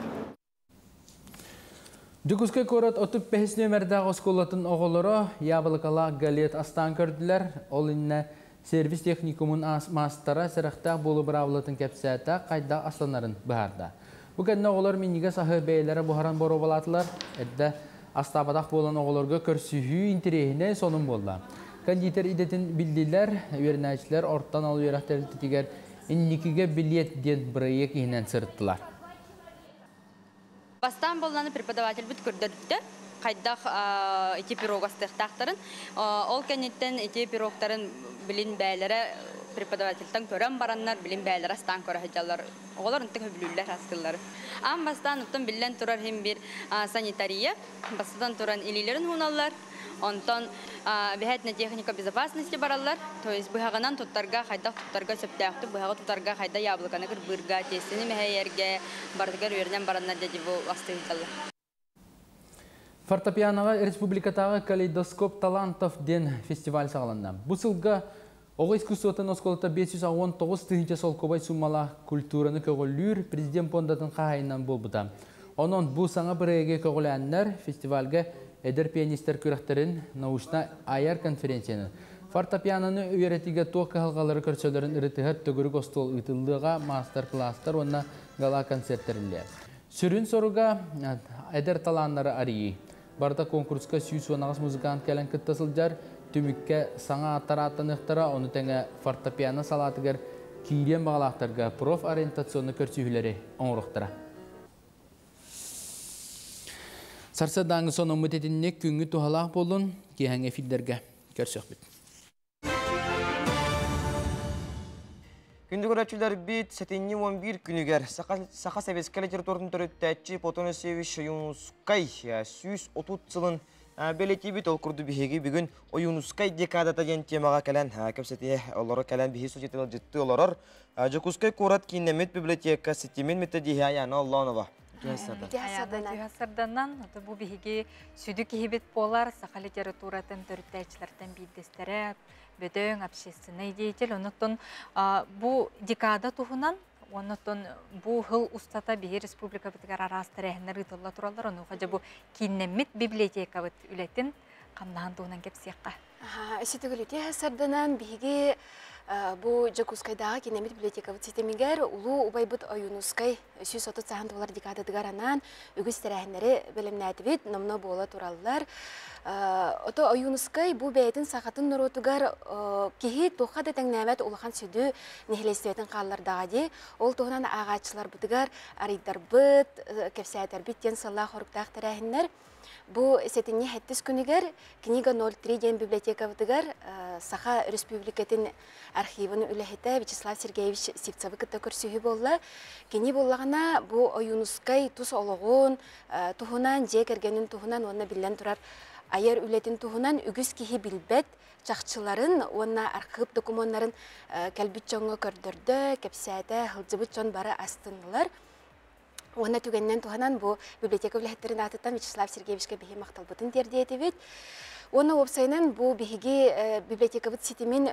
Дүкіске көрет 35 нөмірдағы осколатын оғылары Ябылықала Галет астан көрділер. Ол инне сервис техникумын мастара сырықтақ болу бравлатын кәпсәті қайда асланарын бұхарда. Бұкәдіне оғылар меніге сахы бәйлері бұхаран бору балатылар. Әдді Астабадақ болан оғыларға көрсүйі интерейіне сонын болды. Кондитер идетін білділер, өрнәшілер орттан алу ерақтары тетігер инникіге билет ден бірайы кейінен сырттылар. Бастан боланы преподаватель бүт көрдірді. Қайдақ эти пирог астықтақтарын. Ол кәнеттен эти пирогтарын білін бәлері преподавательтан көрөн бараннар билим бәйләр астан көрә хаҗалар. Олар интек хөблүлләр аскыллар. Ам бастан уттан билен турар һәм бир санитария, бастан туран илиләрен хуналар. Онтон бәһәтне техника безопасности баралар. То есть быһаганан туттарга хайда туттарга сөптәхте, быһага туттарга хайда яблыканы кыр бырга тесене мәһәйәргә бардыгар үрдән бараннар дип вастыйдылар. Фортепианоға республикатағы калейдоскоп талантов ден фестиваль сағаланды. Бұл сылға оғы искусствотын осколыта 519 тыгынча солкобай суммала культураны көгіллүр президент пондатын қағайынан бол бұта. Онын бұл саңа бірге көгіләнлер фестивальға әдір пианистер күрәқтерін наушна аяр конференцияны. Фортепианоны үйретіге тоқ қалғалары көрсөлерін үрітігер төгірік остол ұйтылдыға мастер-кластар онына гала концерттерілер. Сүрін соруға әдір таланлары арии. Барда конкурска сүйсуанағыз музыкант кәлін күттасылжар, түмікке саңа аттар аттанықтара, оны тәңі фортепиано салатығыр кейден бағалақтарға профориентационны көрсүйілері оңырықтыра. Сарсадаңы соны ұмытетінне күңі туғалақ болын, кейхәң эфирдерге көрсөк біт. Күнді көрәтшілер бит сәтенне 11 күнігер Сақа Сәбескәлі территориян төріттәтші Потонесевич Юнускай сүйіс 30 сылын бәлеті бит ол күрді бігеге бүгін Юнускай декадата ден темаға кәлән көпсәте олары кәлән бігі сүйетел жытты оларар. Жакускай Курат Кинемет библиотека сетемен методия аяны Алланова. Түйасырданнан бұл бігеге сүйді кейбет болар Сақа литературатын төріттәтшілерден бейдестері бөдөң общественный деятель. Онуттан бу декада туһунан, онуттан бу хыл устата бихи республика битгар арастыры әһнер ытылла туралар. Ону хажа бу киннемит библиотека бит үлетин камнаан туһунан кепсиякка. Эсетегүлете хасарданан бихиге бу Жакускайдагы кинемит библиотека бит системигер улу убайбыт Юнускай $130 декада дыгаранан үгүс тәрәһнәре белемнәтибит номно бола тураллар. Ото Юнускай бу бәйтин сақатын нұротугар кихи тоққа да тәңнәмәт улахан сөйді нехлестуетін қаллардага де. Ол тоғынан ағачылар бұдыгар арайдар бұд, кәпсәйтар біттен салла қорықтақ тәрәхінлер. Бу сетинне хәттіс күнігер книга 03 ден библиотека бұдыгар Саха Республикатын архивын үләхеті Вячеслав Сергеевич Сивцавы кітті көрсүйі болла. Кені боллағына бу Юнускай тұс олығын, тұхынан, жек әргенін тұхынан, онына білден тұрар Айыр үлетін туғынан үгіз кейі білбет, чақчыларын, онына архив документарын кәлбіт жоңы көрдірді, кәпсәді, ғылжыбыт жон бары астынылар. Онына түгеннен туғынан бұл библиотека үләхеттерін атыттан Вячеслав Сергеевичке бейі мақталбытын дерде етебет. Оны опсайынан бұл бейге библиотека бұт сетімен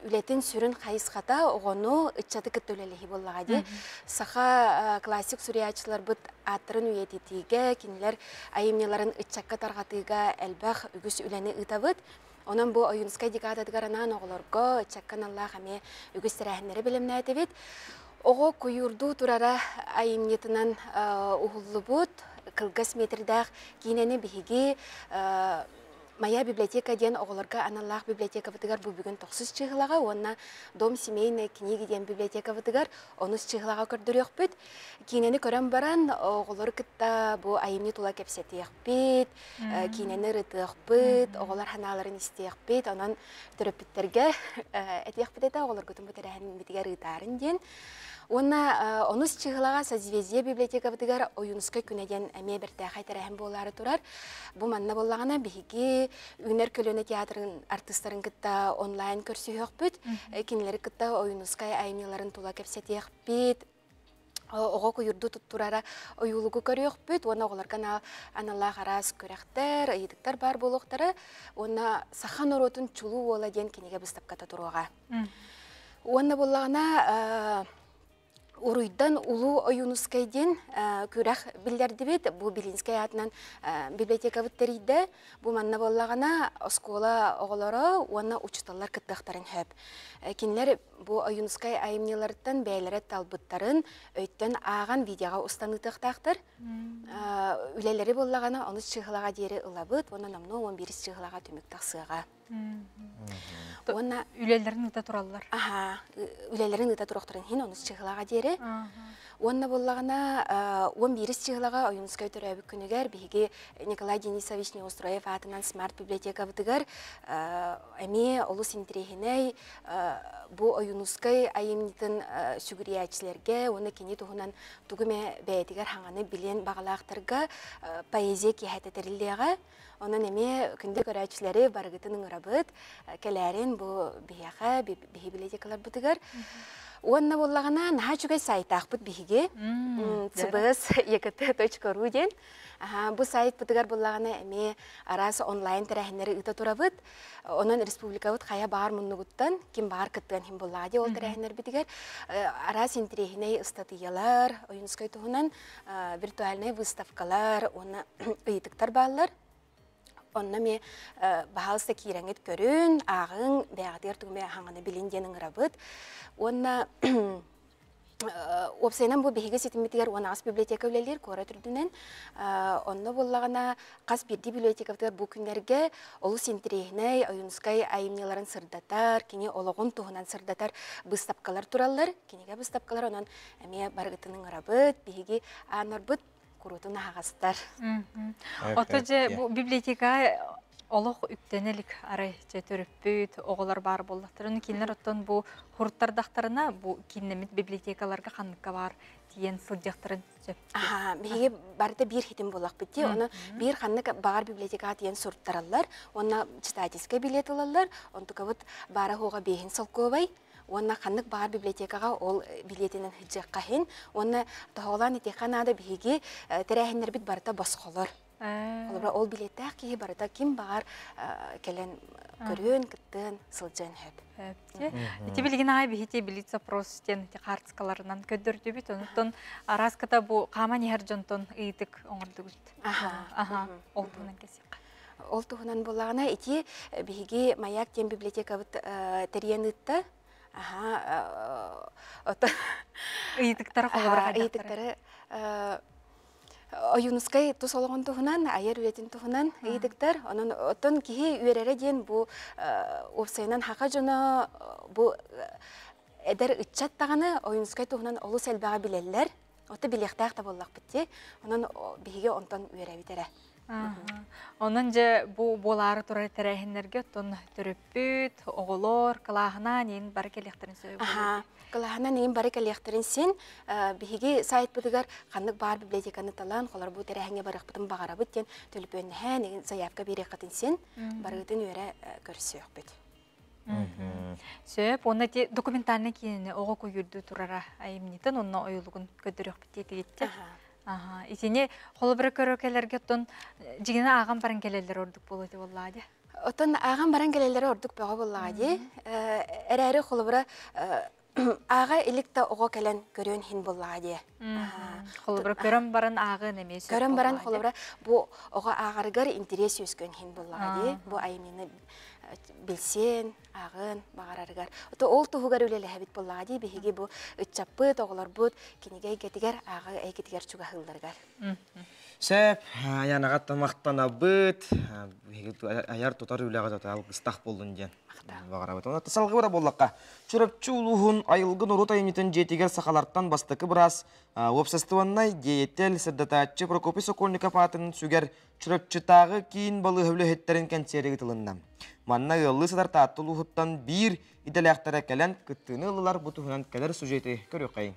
үлетін сүрін қайысқата оғыну үтчаты күтті өлелігі боллаға де. Сақа классик сүриячылар бұт аттырын үйететіге, кенелер айымнеларын үтчакка тарғатыға әлбәқ үгіс үләні ұтабыт. Онан бұл Юнускай декададығаранан оғыларға үтчаккан Аллах әме үгіс тәрәхінлері білімні әтебет. Оғы көйірду тұрара айымнетінен ұғылы бұт, кылгас метрдәқ кейнені бейге Моя библиотека ден оғыларға аналлах библиотека ватыгар бұл бүгін 9 чығылаға, онна дом семейный книги ден библиотека ватыгар 10 чығылаға көрдір өкпіт. Кейнені көрім баран оғылыр кітта бұл айымны тула кәпсеті өкпіт, кейнені рыты өкпіт, оғылар ханаларын істе өкпіт, онан түріпіттерге әті өкпіт әті оғылыр күтін бұтырағын бітігер ұйтарын ден. Оны чығылаға Созвездие библиотека бұтығар Юнускай күнеден әме бірті қайтарайын болары тұрар. Бұл манна болағына бігі үнер көліні театрын артыстарын күтті онлайн көрсі өкпіт. Кенелері күтті Юнускай айымнеларын тула кәпсеті өкпіт. Оғы көйірді тұттырара ойылығы көрі өкпіт. Оны оғыларған аналлақ арас көректер, едіктер бар болуқтары. Оны сахан оротын чулу ола ден кенеге бұстапқата тұруға. Оны болағына Уруйдан улу Юнускайден көрәқ білдерді бет, бұл Белинскай атынан библиотека бұттарыйды. Бұл манна болағана оскола оғылары, оны учталар кіттіқтарын хөп. Кенлер бұл Юнускай айымнелерден бәйлері талбыттарын өйттен аған видеоға ұстанытықтақтыр. Үлелері болағана оны шығылаға дері ұлабыт, оны намны 11 шығылаға төміктақ сыға. Үлелерін ұта тұралылар? Үлелерін ұта тұрақтырын хен, оны шығылаға дері. Онна боллағына 11 чығылаға ойынскай төрәбі күнігер бігі Николай Денисович Неустроев атынан смарт библиотека бұтығар әме олыс интерехіней бұ ойынскай айымнетін сүгіриячілерге, оны кені тұғынан тұғыме бәйтігер хаңаны білен бағалақтырға поэзия кехәтетірілдеға. Onun eme күнді көрәчілері барғытының ұрабыт, кәләрін бұл бияға, бихи билетекалар бұтығар. Онна боллағына наға жүгай сайтақ бұт бихиге, цыбыз екіті.ру ден. Бұл сайт бұтығар боллағына әме арасы онлайн тәрәхінері ұта тұрабыт. Onun республика бұт қая бағар мұнығыттан, кем бағар күттіған хем боллағады ол тәрәхінер бітігер. Арасы интерехіней ұстатыялар, ойынскай тұғынан виртуальный выставкалар, оны ұйытықтар бағалар. Онна ме бағалыста кейрәңет көрін, ағын, бәғатыр түгіме хаңаны білінденің рабыт. Онна опсайнан бұл бейгі сетіметтігер оны ас библиотека өлелер кора түрдінен. Онна боллағына қас бірді библиотекавтар бұл күндерге олыс интерегіне ойынскай айымнеларын сырдатар, кене олығын тұғынан сырдатар бұстапқалар туралар. Кенеге бұстапқалар онын әме барғытының рабыт, бейгі анар бұт, Kurutun ağastır. Otaca bu biblioteka олық үктенелік арай жетөріппүйт, оғылар бар болдақтырын. Кейінлер оттан бұл хұрттардақтарына бұл кейінемет библиотекаларға қаныққа бар дейін сылдияқтырын сөпті. Беге барда бір хитім болақ бітті. Оны бір қанық бағар библиотека дейін сұрттаралар. Оны читательская билет алалар. Онтуға бұд бары хоға бейін сыл көбай. Онна қанық бағар библиотекаға ол билетінің хиджаққа хен. Онна тұғылан етеқанада бейге тәрәхінлер біт барда басқолар. Ол билеттәқ кейі барда кем бағар кәлін көрін, күттін, сылжан хөп. Те білген ағай бейте билет запростен қартысқаларынан көддірді біт. Онықтың араската бұл қаман ер жонтон үйдік оңырды күт. Ол тұғынан кесек. Ол тұғынан болағына ете бейге маяк тем библиотека тәрен үтті. Үйдіктері қолы бұрға Үйдіктері ойынускай тұс олығын тұғынан, айыр үлетін тұғынан үйдіктер. Оттан кейі үйерері ден бұл опсайынан хақа жоны бұл әдір үтчаттағаны ойынускай тұғынан олы сәлбаға білелер. Оты білектәқ та боллақ бітте. Онын бейге онтан үйері бітері. Onun же болары турар тәрәхінлерге тон түріппіт, оғылор, қылағына нейін бары кәліқтірін сөйіп болады? Қылағына нейін бары кәліқтірін сен, бейге сайт бұдығар қанық бар библиотеканы талан, қолар бұл тәрәхінге барық бұтын бағара бұттен төліп өніне нейін заявка берек қатын сен, барығытын өрі көрісі өқ бұд. Сөйіп, оны документалны кейініне оғы көйірді тұрара айымнетін, онына ойылығын көдірек бітті етті. Итіне қолы бірі көрөкелерге тұн жігіне ағам баран келелер ордық болады болады? Отын ағам баран келелер ордық бөға болады. Әрәрі қолы бірі аға елікті оға кәлін көрен хин болады. Қолы бірі көрін баран ағы немес өз болады? Көрін баран қолы бірі бұл оға ағарғар интерес өскөн хин болады. Бұл айымені білсен, ағын, бағарарғар. Ол тұғығар өлелі әбіт болады. Бейге бұл үтчаппыт, оғылар бұд, кенеге әйгетігер, ағы әйгетігер чуға ғылдарғар. Сәп, аяғаттан мақтана бұд, аяр тұтар өліға жата алғыстақ болдың ден. Бағарабыт. Салғы бұра боллаққа. Чүріпчі ұлығын айылғын ұрут айыметін жетігер сақаларттан бастықы біраз опсастываннай дейеттел сірдататчы Прокопий Сокольников атының сүгер чүріпчі тағы кейін балы өвлі хеттерін кәнсері ғытылында. Манна ғылы садар таттылы ұғыттан бір иделі ақтара кәлін күттіні ұлылар бұтығынан кәлір сүжеті көрі қайын.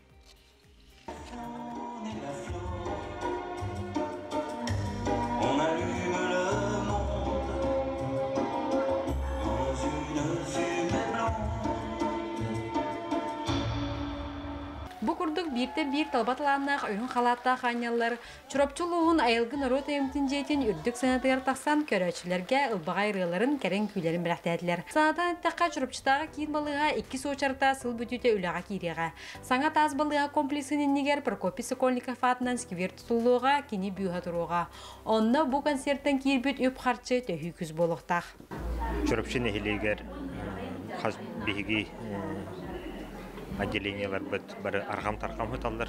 Бу курдук бирте бир талбатлааннах өйүн халатта ханялар чуропчулугун айылгын орот эмтин жетин үрдүк санатыгар таксан көрөчүлөргө ылбагай рыларын керен күйлөрүн билектедилер. Санатан такка чуропчутага кийин балыга 2 соочарта сыл бүтүтө үлага кирига. Саңа таз балыга комплексинин нигер Прокопий Сокольников атынан сквер тутулууга кини бүйга туруга. Онна бу концерттен кийирбүт өп харчы төһү күз болуктак. Чуропчуны хилигер хас биги отделениялар бары аргам-таргам хыталлар.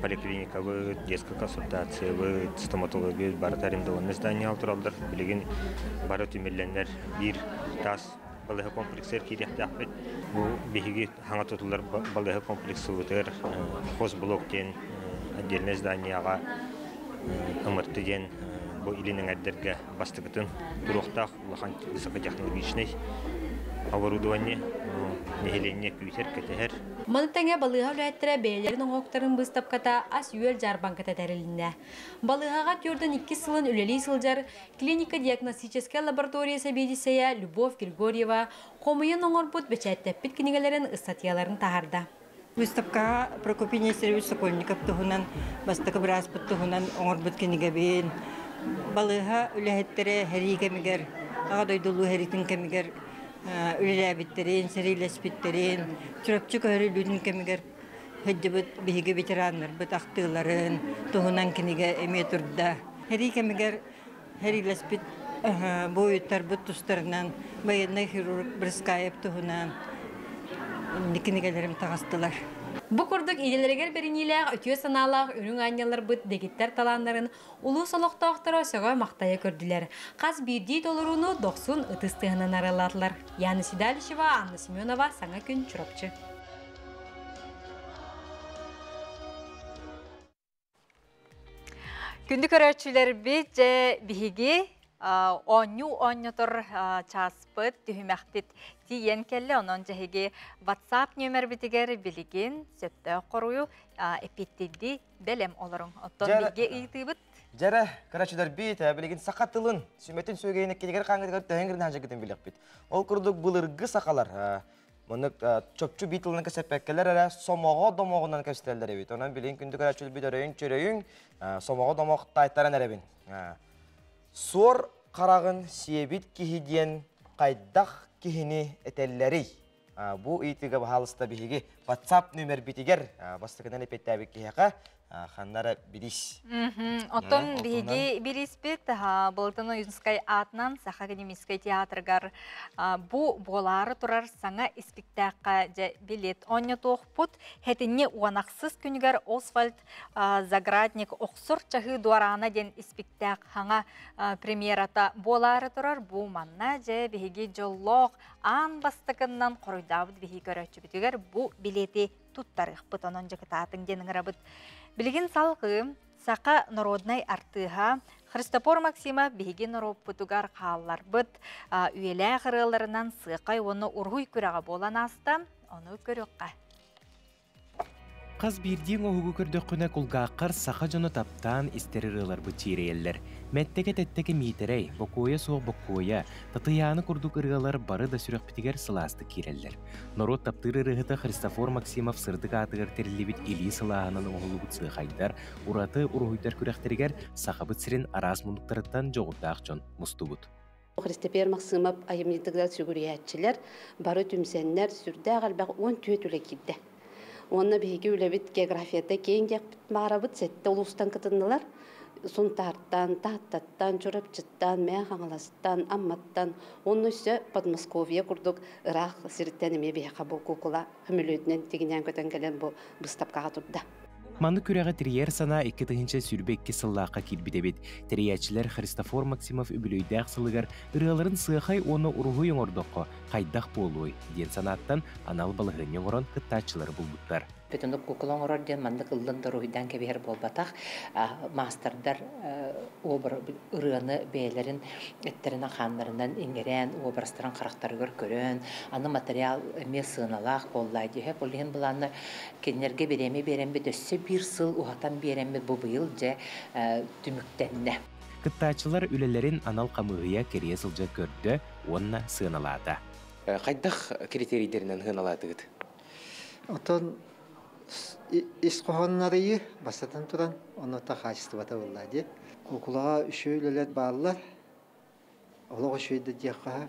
Поликлиника быт, детская консультация быт, стоматология бары таримдаган здание алдыралдар. Билеген бары түмелленер бир тас балыгы комплекстер кирехтәхбит. Бу биһиги хаңа тотулар балыгы комплексы утыр хозблоктен отдельное зданияга ымырты ден бу илинең әддерге бастыгытын турухтах улахан высокотехнологичный оборудование нехеленне күйтер кетер. Манытаңа балыға үләттірі бәйлерін оңоқтарын бұстапката ас үйел жарбанката тәрілінне. Балығаға көрдің 2 сылын үлелей сылжар клиника-диагностическая лаборатория сәбедісея Любовь Григорьева қомыйын оңыр бұд бәчәттәппіт кенегелерін ыстатияларын тағарда. Выставка Прокопий Сергеевич Сокольников туһунан бастакы брас туһунан оңор бут кенеге бен балыга үләһеттере хәригемигер агадойдулу хәритин кемигер үләбиттерин серилеспиттерин чүрөпчү көрүлүдүн кемигер хәҗҗебет биһиге ветераннар бит актыларын туһунан кенеге эме турда хәригемигер хәрилеспит боюттар бут тустарынан военный хирург Брскаев туһунан никенегелерим тагыстылар. Бу курдук иделергер бериниләг өтүө саналак үрүң анялар бит дегиттер таланнарын улуу солоктоктор сөгө мактая көрдүлөр. Каз бирди толоруну 90 ытыстыгынан аралатлар. Яны Сидалишева, Анна Семенова, Саңа күн чурапчы. Күндү көрөчүлөр бит биһиги оннютор часпыт түһүмәхтит тиен келле онон жаһиги WhatsApp номер битигер билигин сөптө корую эпиттиди белем олорун оттон билге ыйтыбыт жара көрөчүлөр бит билигин сакатылын сүмөтүн сөйгөнүк кедигер каңгыдыр төһөнгөрдөн хажыгытын билек бит ол курдук былыргы сакалар мынык чөпчү битылын кесепеккелер ара сомого домогунан кестелдер бит онан билин күндү көрөчүл бидөрөйүн чөрөйүн сомого домок тайтаран эребин Сор қарағын сиебит кихиден қайдақ кихини этеллери. Бу итиге бахалыста бихиги WhatsApp номер битигер бастыкынан эпеттәбик кихака ханнара билис. Оттон биһиги билиспит былтын Уюнскай атынан Саха академический театргар бу болары турар саңа спектакка билет оння тоқпут хетинне уанаксыз күнүгер Освальд Заградник оксур чахы дуарана ден спектак хаңа премьерата болары турар бу манна же биһиги жоллоқ ан бастыкынан коройдабыт биһи көрөчү битигер бу билети туттарых бутонон жакытатын денingрабыт. Билигин салгы Сака народнай артыга Христофор Максима биһиги народпутугар хааллар быт үйелэ кырыларынан сыйкай оны ургуй күрага болан аста оны көрөккө. Қаз бирдиң оғығы көрдөккүнә кулгааққар сақа жоны таптан истерирылар бұтирейелер. Мәттеге тәттеге митерей, бокоя соқ бокоя, татыяны күрдік ырғалар бары да сүрек бітігер сыласты керелер. Народ таптыр ырғыты Христофор Максимов сырдық атығыр терілебіт или сылағынан оғылы бұтсы қайдар, ураты ұрғыйтар күрәқтерігер сақа бұтсырын арас мұндықтарыттан жоғырдақ жон мұсты бұд. Христофор Максимов айымнетігдер сүгіриятчылар бары түмсенлер сүрді ағалбақ 10 түйетілі кидді. Онна биһиги үлебит географията кең жакпыт маарабыт сетте улустан кытыннылар. Сунтарттан, таттаттан, чурапчыттан, мэхаңаластан, амматтан, онны өссө Подмосковье курдук Ирак сириттен эме биһига бу кукула хөмүлөтүнөн тигинен көтөн келен бу быстапкага турда. Маны күрәгә триер сана 2-нче сүрбекке сыллаққа килбидебит. Триячилер Христофор Максимов үбүлөйдәк сылыгар ырыларын сыхай оны ургуй оңордоққа кайдақ болуй. Ден санаттан анал балығын оңорон кыттачылар булбуттар. Петондук кукулон орден мандык ыллындар уйдан кебер болбатах мастердар обр ырыны бейлерин эттерин ханнарынан иңерен обрастырын карактарыгыр көрөн аны материал эме сыналак боллайды хеп олген буланы кенерге береми бит өссө бир сыл ухатан береми бу быйыл же түмүктенне. Кыттачылар үлелерин анал камыгыя керие сылжа көрдө онна сыналата. Кайдах критерийдеринен сыналатыгыт. Отон Исқоғаннарыйы бастатан туран, оны та қачыстыбата болады. Кукулаға үшөйлелер барлар, олық үшөйді деқаға.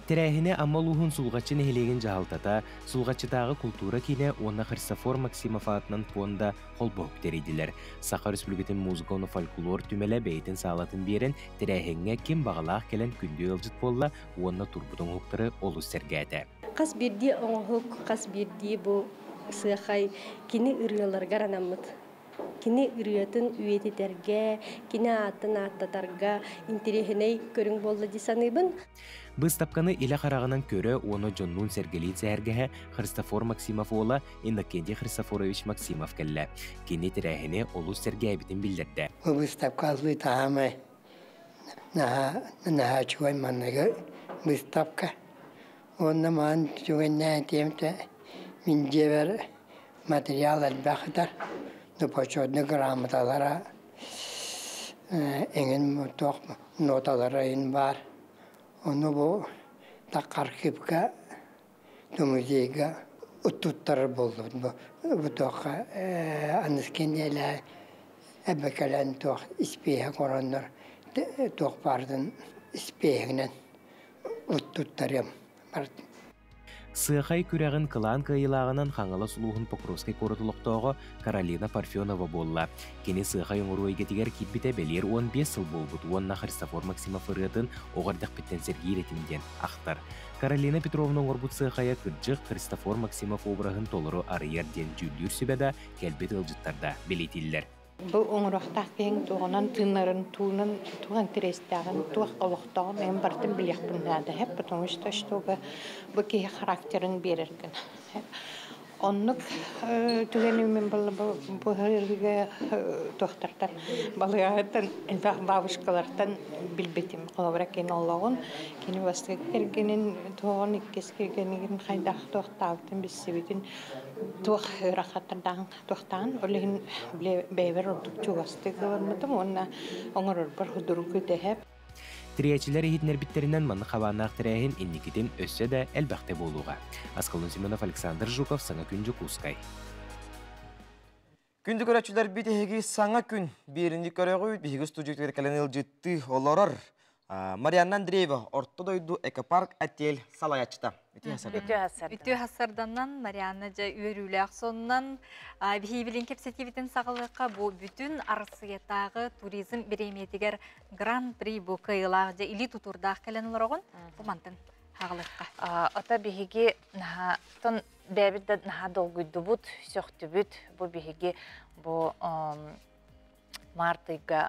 Тирәһине амалуһун сулгачын хелеген жаалтата, сулгачытагы культура кине онна Христофор Максимов атынан фонда холбоп теридилер. Саха Республикатын музыканы фольклор түмеле бейтин салатын берен тирәһиңе ким багалак келен күндү ылжыт болла, онна турбутун хуктары олу сергәте. Кас бирди оңхук, кас бирди бу сыхай кини ырылар гаранамыт. Кини ырыатын үйеттерге, кини атын аттатарга интерехиней көрүң болду дисаныбын. Быстапканы иле қарағынан көрі оны Джоннун Сергелит сәргіхі Христофор Максимов ола Иннокентий Христофорович Максимов кәлі. Кені тірәхіне олу сәргәйбітін білдірді. Выставка злый тамы. На чуай маннага выставка. Онна ман чугеннән темте min jever материал әлбәхтер. Ну почетны грамоталара эңен тох ноталары ин бар. Onu bu takarkıpka muzeyga ututtар buldu. Bu toka anıskendele ebekelen tok ispihe koranlar tok pardon ispihinen ututtarım. Сыахай күрәғін кылан кайылағынан хаңала сулуғын Покровскай коротылықтауғы Каролина Парфенова болла. Кені сыахай оңыру егетігер кетбіте белер 15 сыл болбыт. Онна Христофор Максимов ұрғытын оғардақ біттен Сергей ретімден ақтар. Каролина Петровна оңырбұт сыахая күрджіқ Христофор Максимов обырағын толыру арыерден жүлдер сүбәді кәлбет ылжыттарда белетелілер. Бұл оңырақтақ кең туғынан тынарын туған терестағын туақ олықтағын мен бартын білек бұнады. Хеп, потому что бұл кей характерін берерген. Оннық түгенімен бұл ғырға тоқтартар. Балығағыттан әлбақ бабышқалардан білбетім. Қолабырақ кен олағын. Кені бастығы кергенін туғын иккес кергенігін қайдақ тоқтағытын біз себетін туақ рақаттардан тоқтағын. Олығын бәйбер ұрдық чуғастығы бармадым. Онна оңыр бір құдыру көтәхеп. Триячилер ehitner bitterinden manı xabanaq tirahin innikidin össe de elbaqte boluğa. Askalın Simonov Alexander Жуков sana küncü Kускay. Күнді көрәтшілер бітеге саңа күн берінді көрәғі бейгі студиялар кәленел жетті оларар. Марианна Андреева орто дойду экопарк отель салаячта. Үтті хасарданнан Марианна жа үйерілі сонынан бейбілін кепсетиветін сағылыққа бұл бүтін арсыятағы туризм береметігер гран-при бұл қиылағы жа или тұтурдақ кәлен оларығын бұмантын хағылыққа. Ота бейге тон бәбіді наға долгүйді бұд, сөқті бұд, бұл бейге бұл мартыға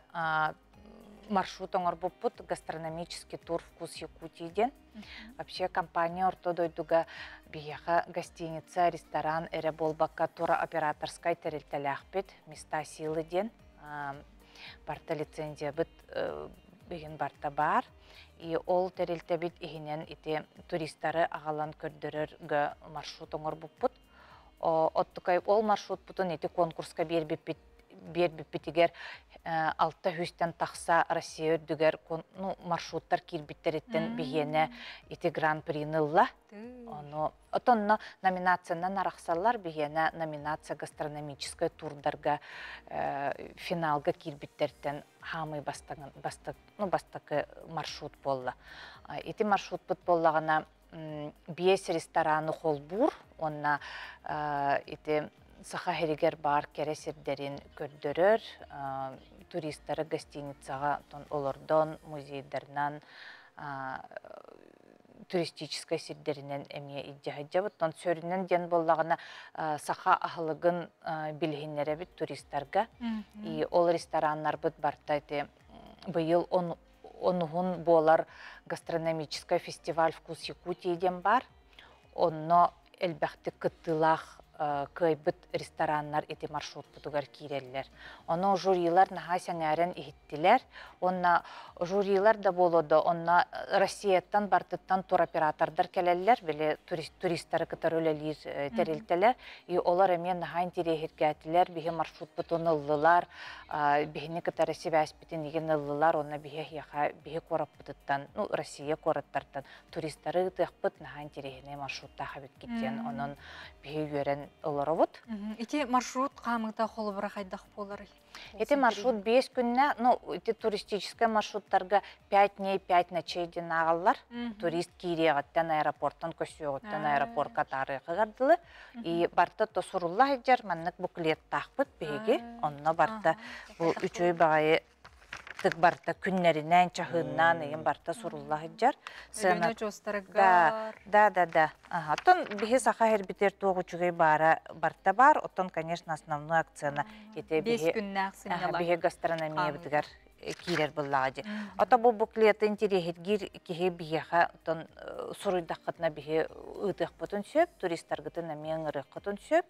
маршрут оңыр бұппыт гастрономический тур «Вкус Якутийден». Вообще компания ортодойдуга бияға гостиница, ресторан, әрі болбаққа туроператорскай тәрелтәләқ бет, места силы ден. Барта лицензия бет беген барта бар. И ол тәрелтә бет егінен ете туристары ағалан көрдірір маршрут оңыр бұппыт. Оттықай ол маршрут бұтын ете конкурска бербіппетігер алта хүстен тақса Россия өрдігер маршруттар кирбиттереттен бігені еті гран-принылла. Отонно номинациянан арақсалар бігені номинация гастрономическая турдарға финалға кирбиттерттен хамы бастықы маршрут болла. Еті маршрут бұт боллағына 5 рестораны холбур, онна еті Саха херигер бар кересердерин көрдөрөр, туристары гостиницаға олордон, музейдернан, туристической сирдеринен әмие иддяхаджабыт. Тон сөрінен ден боллағына саха ахылығын білгенлері бит туристарға. И ол рестораннар бұд бартайды. Бұйыл онығын болар гастрономический фестиваль «Вкус Якутийден» бар. Онно әлбәқті кыттылақ көйбіт рестораннар еті маршрут бұтығар кейрелілер. Оны журилар наға сәңәрін ехеттілер. Онна журилар да болуды. Онна Россияттан бартыттан туроператордар кәлелілер. Біле туристары кітар өлелер тәрелтілер. И олар әмен наға интерегергәтілер. Бігі маршрут бұтын ұллылар. Бігіні кітары себәс бітін еген ұллылар. Онна бігі қорап бұтыттан, Россия қораттардан туристары ұтық наға интерегіне маршрутта қабет кеткен. Оның бігі көрен оларовод. Ити маршрут қамыңда қолы бұра қайдақ болары? Эти маршрут 5 күнне, эти туристические маршруттарға 5 дней, 5 ночей ден ағалар. Турист кирегаттен аэропорттан көсіоғыттен аэропортқа тарығы ғардылы. И барта тосурулла хеджар, маннық бұқылет тақпыт бейге. Онна барта бұл 3 ой бағайы аттык барта күннәринән чахыннан еген барта суруллаһы жар. Өлөнө жостарыгар. Да. Ага. Оттон бихи саха хербитер тугучугай барта бар. Оттон, конечно, основной акцияна ете бихи 5 күннәк сынялар. бихи гастрономия битигер кирер буллагы. Ата бу буклеты интерехитгир кихи бияха оттон суруйдакытна бихи ытык бутун сөп, туристтаргытын меңырык кытын сөп.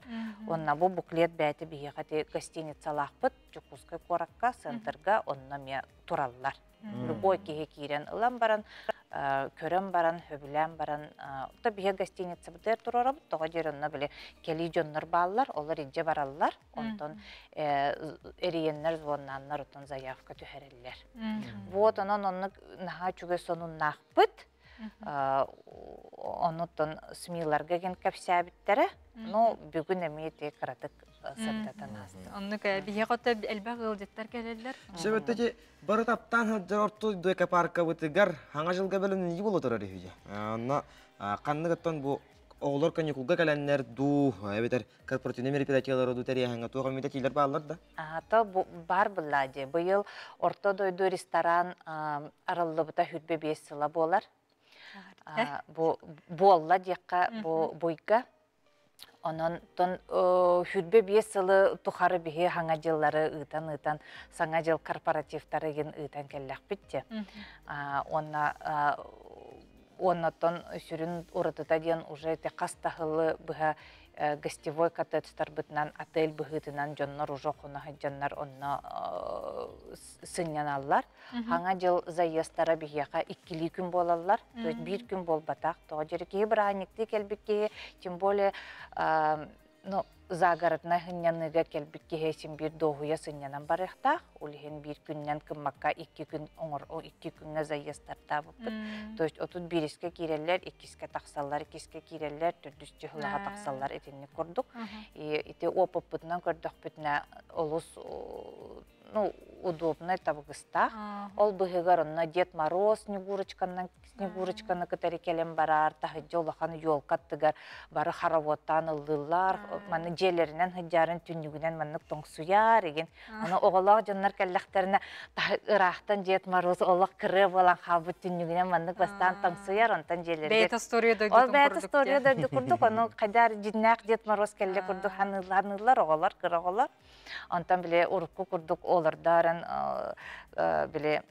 Онна бу буклет бәйте бияха те гостиницалахпыт, Жокускай коракка, центрга онна ме тураллар. Любой кихи кирен ылан баран, көрөн баран, хөбүлән баран, та бия гостиница бутер турарам, тога жеронна биле кели жоннор баалар, олар идже бараллар, онтон эриеннер звоннаннар отон заявка түһәрелләр. Вот онны наха чугы сонун нахпыт, оннотон смиларга ген капсябиттере, но бүгүн эмиете каратык сырдатан асты. Онны бия гота элбә гылдыттар келелер. Себептеки бары таптан жорту дуэка парка бутыгар хаңа жылга белен ни боло турар иһиже. Анна канныгыттан бу оглор каникулга каленнер ду эбетер корпоративный мероприятиялар ду терия ханга туга митатилер баалар да. Та бар буллади. Быйыл орто дойду ресторан араллыбыта хүрбе 5 сыла болар. Бу болла дияққа бу бойга. Онон тон хүрбе 5 сылы тухары бихи хаңа жыллары ытан саңа жыл корпоративтары ген ытан келләк битте. Оннотон сүрін урытыта ден уже те қастахылы бұға гостевой коттеджтар бытынан отель бұғытынан жоннор уже қонағы жоннар онна сыннан аллар. Хаңа жыл заестара бігеға 2 күн болалар, то есть 1 күн бол батақ. Тоға жерекеге бір аникті келбікке, тем более загородна хынняныга келбікке сен бір доғуя сыннанан барықтақ. Олеген 1 күннен кыммакка 2 күн оңыр, 2 күнне заестарта бұппыт. То есть отут 1-іске керелер, 2-іске тақсалар, 2-іске керелер, 4-іске хылаға тақсалар етінні көрдік. Ите опыппытынан көрдік бүтіне олыс удобный табыгыста. Ол бұғығар онна Дед Мороз Снегурочканы кітәрі келем барар, тағы жолақан елқаттығар бары харавоттан ылдылар, маны желерінен хыджарын түнігінен маннық тоңсуяр еген. Оны оғылақ жонлар кәлләқтеріне ырақтан Дед Мороз олақ кірі болан қабы түнігінен маннық бастан тоңсуяр, онтан желерге. Бәйт историяда күрдік. Оны қайдар жинақ Дед Мороз кәлі күрдік, ханылар оғылар, кірі оғылар. Онтан біле ұрыққы күрдік олардарын біле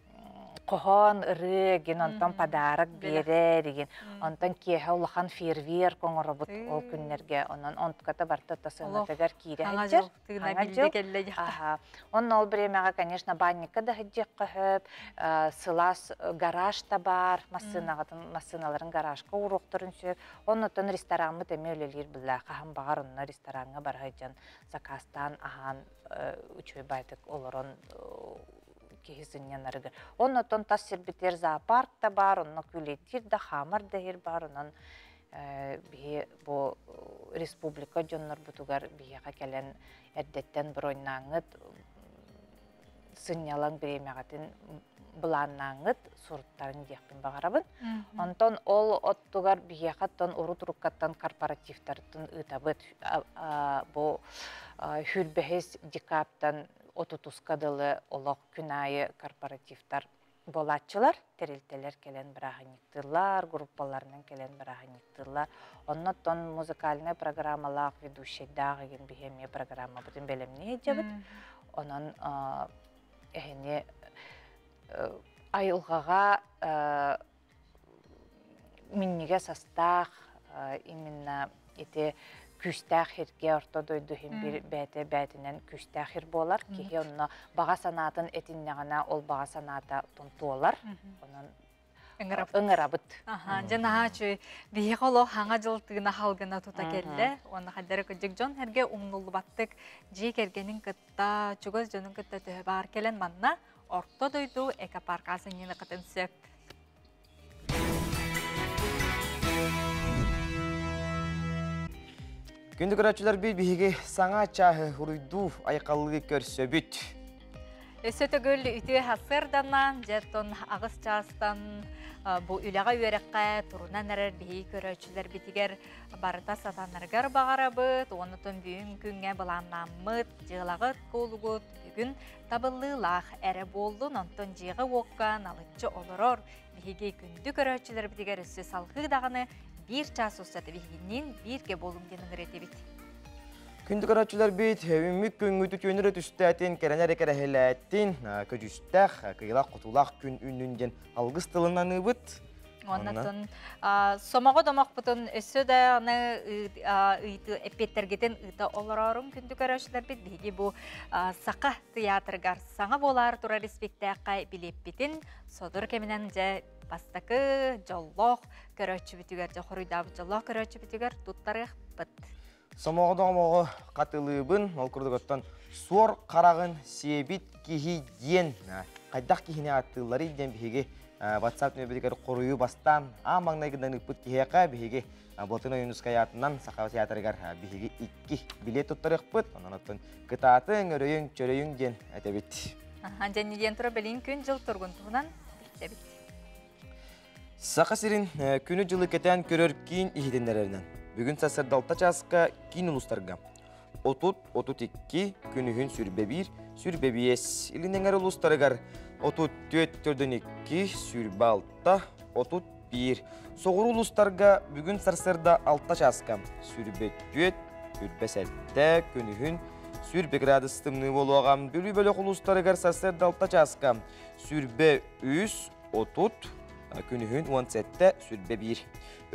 Кохон реген, онтан подарок берер, онтан кеха улахан фейерверк оңырабыт ол күннерге, онан онтката барта тасынатыгар кире хаджар. Онын ол біремеға, конечно, банника да хаджек қөхіп, сылас гараж та бар, массыналарын гаражқа уруқтырын сөп, онын ресторанмы тәме өлелер білі, қағын бағар онына ресторанға бар хаджан, заказтан аған үчөй байтық оларын кехизиннянарыгыр. Оннотон тас сербитер зоопарк та бар, онно күлетир да хамар дехир бар, онон бу республика жоннор бутугар бияға келен әрдеттен бір ойнаңыт, сыннялан біремеғатын бұланнаңыт сұрыттарын дияқпен бағарабын. Онтон ол оттугар бияғаттан урут-руккаттан корпоративтардың ұтабыт. Бу хүрбехес декаптан отутускадылы олық күнайы корпоративтар болатчылар, терилтелер келен бірағаниктылар, группаларынан келен бірағаниктылар. Оннотон музыкальный программалақ ведущейдағы ген бігеме программа бұтын белемне жабыт. Онын әйіне айылғаға миннеге састақ, именно еті күстәқ херге орта дойду хем бір бәтінен күстәқ хер болар. Кеге онына баға санатын әтіннеғана ол баға саната тұнтуолар. Үңірабыт. Жана чөй бейе қолу хаңа жылтығына халғына тұта келді. Оны қадары көджік жон әрге ұңнылы баттық жек әргенің күтта, чүгіз жонын күтта түхі бар келен манна орта дойду экопаркасын ені қытын сөп. Күнді көрәтшілер бейге саңа чағы ұруйду айқалығы көрсөбіт. Өсөтөгөл үтүе хасырданан, жеттон ағыс частан bu ülağa üyerekке turundan erer bihi köröçüler bitiger barıta satanlargar bağarabıt, onutun büyün künge bulanlamıt, jığlağıt kolugut, bugün tabıllığılağ ere boldun, ontun jığı okkan alıtçı olurur. Bihigi kündü köröçüler bitiger üssü salgı dağını bir ças ustadı bihiginin bir ke bolum denin retebit. Kündü köröçüler bit, hevimlik küngütü könürü tüstətin, kerener ekere helətin, köcüstəq, kıyılaq kutulaq kün ününden algыс tılından ıbıt. Ondan somağa domaq butun ösü de anı epettergeten ıta olurarın kündü köröçüler bit. Bihigi bu saqa teatrgar sağa bolar turar spektakay bilip bitin. Sodur keminen je bastakı jolloq köröçü bitüger, je horuydabu jolloq köröçü bitüger tuttarıq bit. Somağıdağımағы қатылыбын, ол күрдігіттен сор қарағын себет кехи ден, қайдақ кехіне аттылары ден бігеге WhatsApp нөбедігер қорыю бастан, маңнайгыдан үппіт кехеқа бігеге Болтына Юнускай атынан Сақау театрығар бігеге 2 билет тұттарық бұд, онан өттін күтатын, өрейін, чөрейін ден әтебет. Және ден тұра білін күн жыл тұрғын тұғынан әтебет. Сақа сирин күні жылы кетен көрер кейін ихетендерінен. Бүгін сасырдалта часқа кейін ұлыстарға. 30-32 күнігін сүрбе 1, сүрбе 5. Илінен әрі ұлыстарығар 34-2, сүрбе 6, 31. Соғыр ұлыстарға бүгін сасырда алта часқа. Сүрбе 4, сүрбе 7, күнігін сүрбе градус тымны болуағам. Бөлі-бөлі ұлыстарығар сасырдалта часқа. Сүрбе 3, 30. Күнігін 17 сүрбе 1.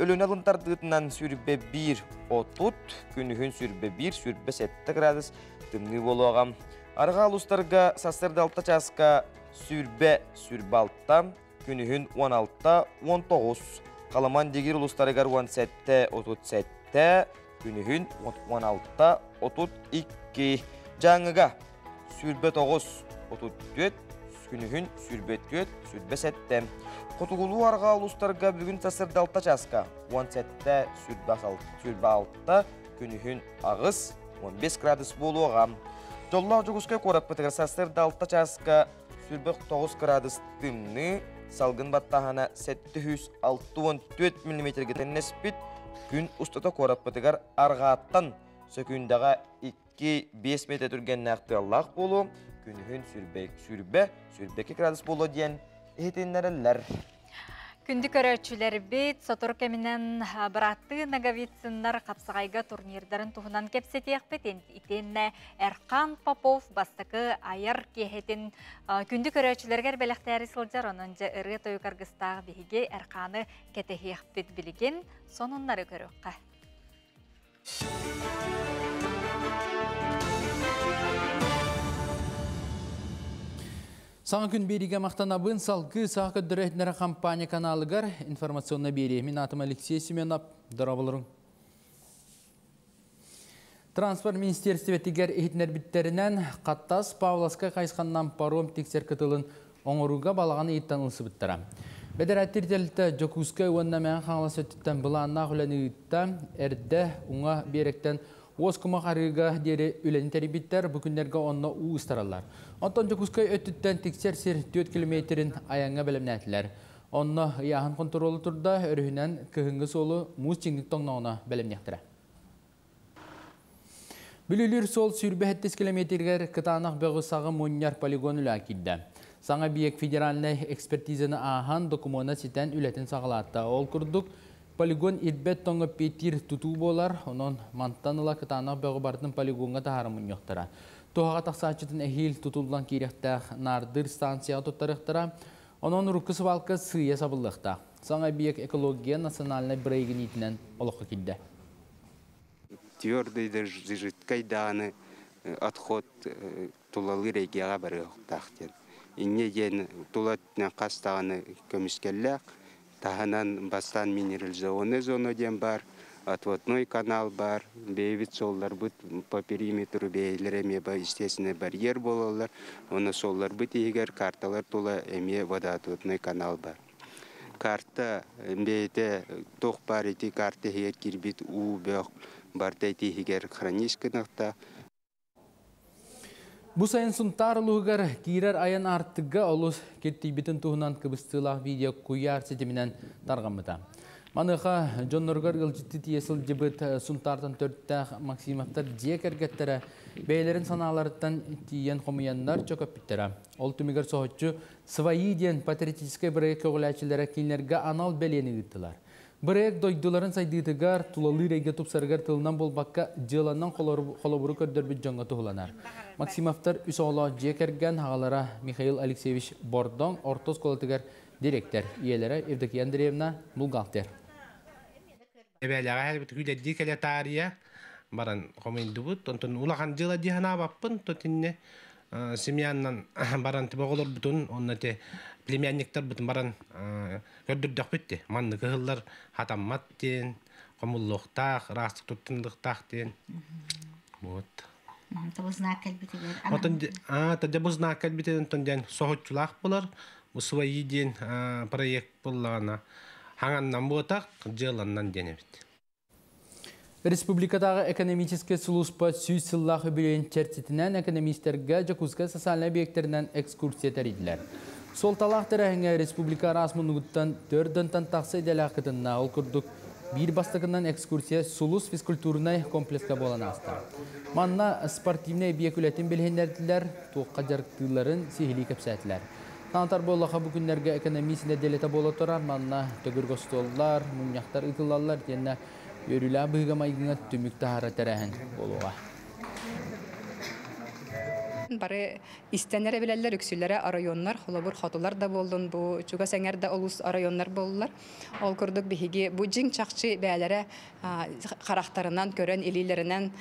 Өлін алынтардығытынан сүрбе 1 30, күнігін сүрбе 1 сүрбе 7 градус тымны болуағам. Арға алыстарға састырды 6 часқа сүрбе 6, күнігін 16-19. Қаламан дегер ұлыстарығар 17-37, күнігін 16-32. Жаңыға сүрбе 9-34, күнігін сүрбе 4, сүрбе 7. Қотығылу арға ұлыстарға бүгін сасырды 6 часқа 17 сүрбе 6, күнігін ағыз 15 градус болуғам. Жоллақ жүгіске қорап бітігір сасырды 6 часқа сүрбе 9 градус тымны, салғын баттағана 764 мм теннеспит, күн ұстата қорап бітігір арғаттан сөкіндағы 2-5 метр түрген нәқті Аллах болу, күнігін сүрбе 2 градус болу дейін Ehtinlerler. Күнді көрөчүлер бет, сотор кемінен бұратты нагавитсындар қапсағайға турнирдарын туғынан кепсетек бет. Итенне Эрқан Попов бастықы айыр кехетін күнді көрөчүлергер бәліқтәрі сылжар. Онынжа ұры тойы қарғыстағы бейге Эрқаны кетехек бет білген сонынлары көріққа. Саңа күн береге мақтанабын салғы сақы дүрәтінері компания каналығар информационна бере. Мен атым Алексей Семенов, дұрабылырың. Транспорт министерстветігер ехетінер біттерінен қаттас Павловска қайсқаннан паром тексер кітілін оңыруға балағаны еттанылсы біттіра. Бәдер әттірделді Жокускай өңнәмен қаңлас өттіттен бұланна құләні үтті әрді ұңа беректен Оскума қарыға дері үләні тәрібіттер бүкіндерге онына ұғыстаралар. Онтан Жокускай өттіттен тексер сер 4 километрін аяңға бәлімнәтілер. Онына яғын контролы тұрда өрігінен кіхінгі солы мұз жеңдік тоңнауына бәлімнәқтірі. Бүлілер сол сүрбе 7 километргер кытанақ бәғысағы мұньяр полигон үлі әкелді. Саңа биек федеральный экспертизаны аған документа сетен үләтін сағылатта. Ол күрдік полигон ирбет тоңы петир туту болар, онын мантаныла кытанақ бәғы бардың полигонға тағарымын yoқтыра. Тоғаға тақсачытын әхил тутулдан керектәқ нардыр станцияға тұттарықтыра, онын рұққысы балқы сүйе сабылықта. Саңа биек экология национальный брейгін етінен олыққа келді. Твердый жидкой даны отход тулалы регияға бары оқтақтен. Инне ен тулатына қастағаны көміскелләқ, тағынан бастан минерализованный зона ден бар, отводной канал бар, бейвит соллар бұд по периметру бейлер әме ба естественный барьер болалар, оны соллар бұд егер карталар тула әме вода отводной канал бар. Карта бейте тоқ бар еті карта хер кирбит у бәқ барда еті егер хранишкінақта. Бу сайын сунтар лугар кирер аян артыга олус кеттибитин туһунан кыбыстылах видео куяр сетиминен таргамыта. Маныха Джонноргар гылжытты тиесил жыбыт сунтартан төрттә Максимовтар жекергеттері бейлерин саналарыттан тиен хомуяндар чөкөп биттера. Ол түмігер соғытчу свайи ден патриотической бірек көғіләчілері кейнерге анал бәлені гыттылар. Бірек дойдуларын сайдыдыгар тулалы рейге тупсаргар тылынан болбаққа жыланнан холобуру көрдөрбіт жоңға туғыланар. Максимовтар үс оғла жекерген ағалара Михаил Алексеевич Бордон ортос колотыгар директор. Иелері Евдокия Андреевна Булгалтер. Эбеляга хәлбит күләдди кәлә тария баран комендубут онтон улахан жыла дихана баппын тотинне семьяннан баран тибоголор бутун оннате племянниктер бутун баран көрдүрдөк битти манны кыллар хатаммат ден комуллуктак растык туттундуктак ден вот табызна кәлбитегер отон табызна кәлбитен онтон ден сохотчулак болар бу свои ден проект буллана хаңаннан ботак жыланнан денебит. Республикадағы экономический служба сүйс сыллағы білейін чертетінен экономистерге Жакузка социальный объектерінен экскурсия тәрейділер. Сол талақтыр әңе республика расмынығыттан төрдінтан тақсы еделі ақытынна ол күрдік бір бастығынан экскурсия сулус физкультурный комплекска болан аста. Манна спортивный объекулетін білгендерділер тоққа жарықтыларын сихили кәпсәтілер. Танатар болаға бүкіндерге экономисіне делета бола тұрар, манна төгіргі столлар, мұняқтар ұтылалар, дені өрілі бұйға майгыңа түмікті хара тәрәхін болуға. Бары истенер эбелелер үксүлләре районнар, холобур хотулар да болдун, бу чуга сеңерде олус районнар болдулар. Ол көрдүк биһиги бу жиң чакчы бәләре характарынан көрөн илилеринен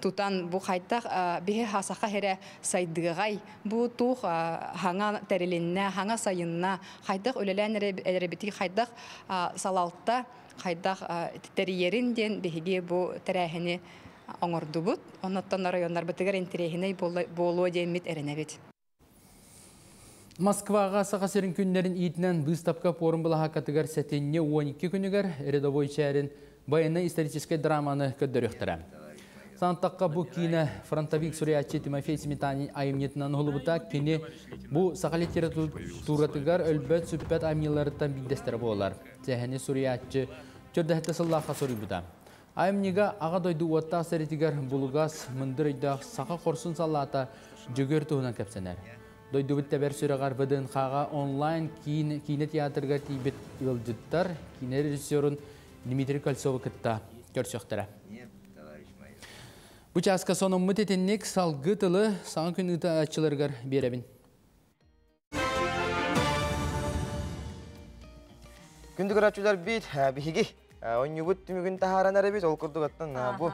тутан бу хайта биһи хасака хере сайдыгай бу тух хаңа терилинне, хаңа сайынна хайдык өлелән эребити хайдык салалтта хайдык териерин ден биһиги бу терәһини оңордубут, оннаттан районнар бітігер интерехіней болуы деймет әрінәбет. Москваға сақасырын күнлерін итінен бұстапқа порын бұлаға қатығар сәтенне 12 күнігер рядовой шәрін баяны исторической драманы көддіріқтірі. Сантаққа бұл кейіні фронтовик суриятчы Тимофей Сметанин айымнетінен ғылыбыта кені бұл сақалы тературатығар өлбәт сүппәт айымнеларыттан білдестері болар. Сәхені суриятчы көрдәхті сыллаққа сұрыбыта. Айымнега аға дойду уатта сәретігер бұлығас мұндырыйдақ сақа қорсын саллата жөгер тұғынан кәпсенер. Дойду бітті бәр сүріғар бұдын қаға онлайн кейіне театрға тейбет ұлжыттар кейіне режиссерін Дмитрий Кольцовы кітта көрсөқтірі. Бұчасқа соның мұтетеннек салғы тылы саңын күн ұты атшылырғар беребін. Күндігір атшылар бейт, бейгі. Ойнюбут түмігін тахаран әребет, ол күрдік аттан бұ.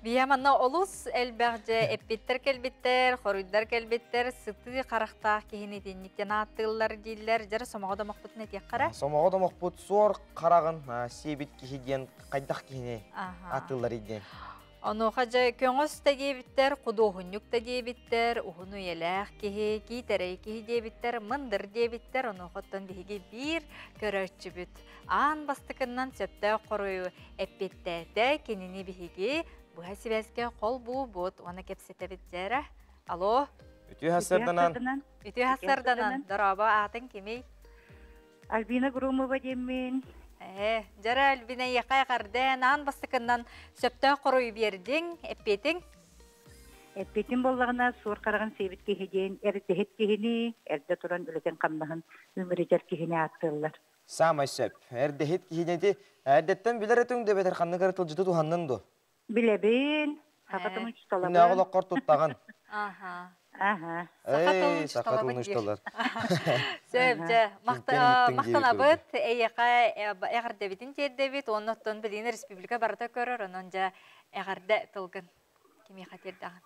Бияманна олус әлбәғже әппеттер кәлбеттер, хоруйдар кәлбеттер, сыты қарақтақ кейінеден неттен аттығылар дейлер, жары сомағыда мақпытын әтек қара? Сомағыда мақпыт суар қарағын себет кейден қайдақ кейіне аттығылар еден. Онуға жа көңіс тәдебіттер, құды ұғынюк тәдебіттер, ұғыну еләқ кейі, кейтерей кейі дебіттер, мұндыр дебіттер, онуғыттан бейге бір көрәтші бүт. Аң бастықынан сөпті қорыю әппеттәді кеніне бейге бұға себәске қол бұ бұд, оны кепсеті біттері. Алло? Үті хасарданан. Үті хасарданан. Дораба атын кемей? Альбина Грумова демен. Жара Альбина яқай қарден, аң бастықынан сөпті қорыю бердің, әппетің? Әппетің болғана суыр қараған сейбет кейден, әрдехет кейіне, әрді тұран үлетен қамнағын өмірежер кейіне аттылар. Самай сөп, әрдехет кейденде әрдеттен білер әтің де бәтір қанны қарытыл жыты туғаннын до? Білебен, сақатың ұшталабын. Күнне ағылақ қор тұттаған. Сақатың ұшталар. Сөп, мақтан абыт, әйеқа әғарда бітін терді біт, онықтан білін республика барда көрір, онын жа әғарда тұлғын. Кеме қатерді ағын?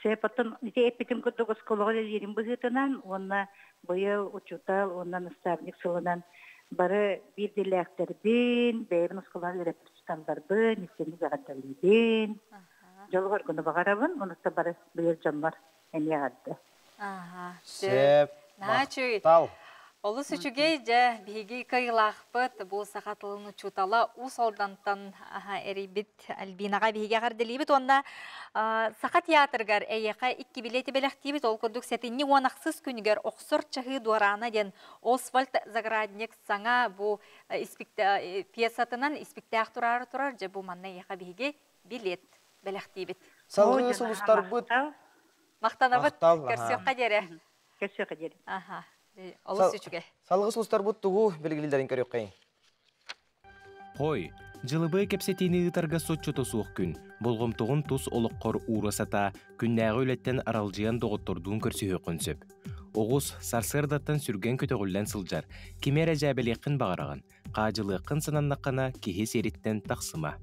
Сөпаттың әппетім күрдігі сколығы ерін бұғытынан, онына бұйы ұчутал, онынан ұстарник сылынан бары бірделі әқтербен, бәйбін ұсқылар репрестандарбын, нестені жағадалыбен, жолғы өргіні бағарабын, онықта бары бұйыр жамбар әне ағады. Сөп, мақтал. Олыс үчүгей жа биги кайылақпыт бұл сақатылыны чутала ус олдантан эрибит Альбинаға биге қарделибит. Онда сақат театргар әйеқа 2 билеті белектибит. Ол күрдік сәтінні онақсыз күнігер оқсыр чахы дуарана ден Освальд Заградник саңа бұл пьесатынан испектақ тұрары тұрар жа бұл манна әйеқа биге билет белектибит. Салғы сұлыстар бұд. Мақтанабыт көрсеққа дере. Көрсеққа дере. Салғы сұлыстар бұд тұғу белгілілдерін көрек қайын. Қой, жылыбы кепсетini ытарға сотчото суық күн. Болғымтығын тұс олыққор урасата, күннәғі өлеттен аралжиян доғыттырдуын көрсігі қөнсіп. Оғыз сарсырдаттан сүрген көтіғіллән сылжар, кемері жәбелеқін бағараған, қажылықын сынаннаққана кеге сереттен тақсыма.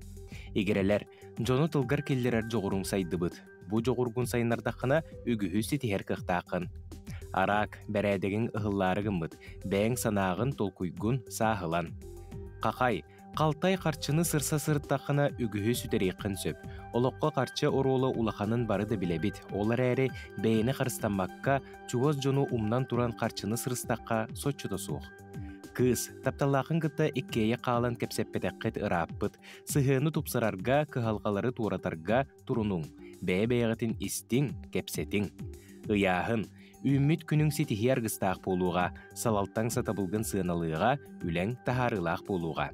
Егерелер, жоны тылғар келдерер жоғырың сайды бұд. Бұ жоғырғын сайынардақына үгіхүсі тихер қықтақын. Арак, бәрәдеген ұғылларығын бұд, бәң санағын толкуйгун сағылан. Қақай, қалтай қарчыны сырса сырттақына үгіхі сүтерейқін сөп. Олыққа қарчы оролы улақанын бары да білебет. Олар әрі бәйіні қарыстанмаққа, чуғыз жону умнан туран қарчыны сырыстаққа сотчыда суық. Кыз, тапталақын күтті иккейе қалан кепсеппетәққет ыраппыт, сығыны тупсырарға, кығалғалары туратарға турунуң, бәй-бәйғатын истің, кепсетің. Ыяғын, үміт күнің сетихи арғыстақ болуға, салалтаң сатабылғын сыналыға, үләң тахарылақ болуға.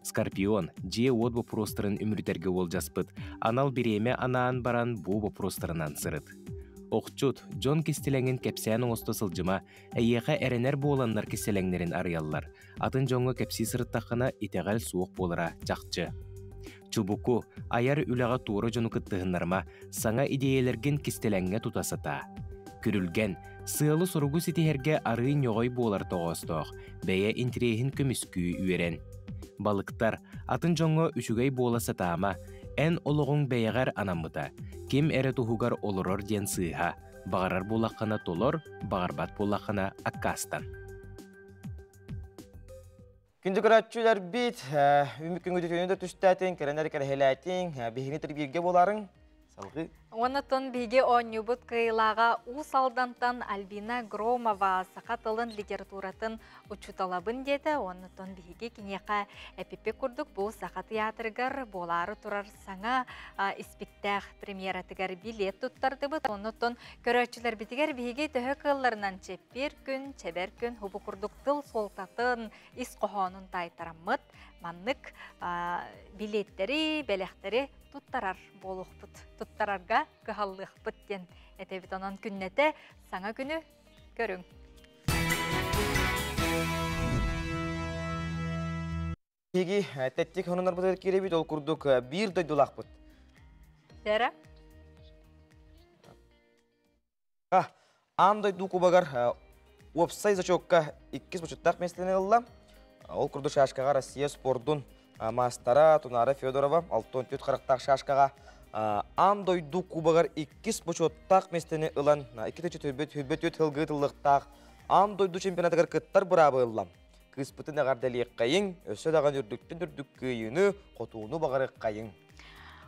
Скорпион, же от вопростарын үміртерге ол жаспыт, анал биреме анаан баран бұ вопростарынан сырыт. Оқчут, Джон кестелеңін кепсияның осты сылжыма, әйеға әренер боланлар кестелеңнерін арыяллар. Атын жоңы кепси сырыттақына итеғал суық болыра жақчы. Чубуку, аяр үліға туыры жону кыттығынларма, саңа идеялерген кестелеңге тутасыта. Күрілген, сыылы сұргу сетихерге арыын йоғой болар тоғыстық, бәйе интрейхін көміскүй үйерен. Балықтар, атын жоңы үшігей боласы таама, ән олығың бәйеғар анамыта, кем әрі тұхуғар олырыр ден сыйға, бағарар болаққана толыр, бағарбат болаққана аққастан. Күнді көрәтшілер бит, үмікін өтетөнді түстәтін, кәрінәрі кәрхеләтін, бейгіні түрберге боларын, салғы. Онытын биге онюбут кыйлаға усалдантан Альбина Громова сақатылын литературатын учуталабын деді. Онытын биге кенеқа әпепе күрдік бұл сақат театргар болары тұрар саңа испектәқ премьератыгар билет тұттарды бұд. Онытын көрәтшілер бітігер биге төхі кылларынан чеппер күн, чебер күн, хубы күрдік тыл солтатын ис қоғанын тайтарамыд. Маннык билеттері, бәләқтері туттарар болуқ бұд. Туттарарға кығаллық бұд ден. Әтебет онан күннеті саңа күні көрің. Еге, тәттек хонынар бұд әркері бет, ол күрдік бір дойдулақ бұд. Дәрі? Ам дойду күбағар опсай зачокка 2 бұчыттақ меслене ұлла. Ол күрді шашқаға Россия спордун мастара Тунара Федорова 6-4 қарақтақ шашқаға ам дойду кубағар 2 бұчыттақ местені ұлан 2-4 хылғытылықтақ ам дойду чемпионатығар күттар бұрабы ұллам. Кыспытын ағар дәлек қайын, өсі даған үрдіктен күйіні, қотуыны бағары қайын.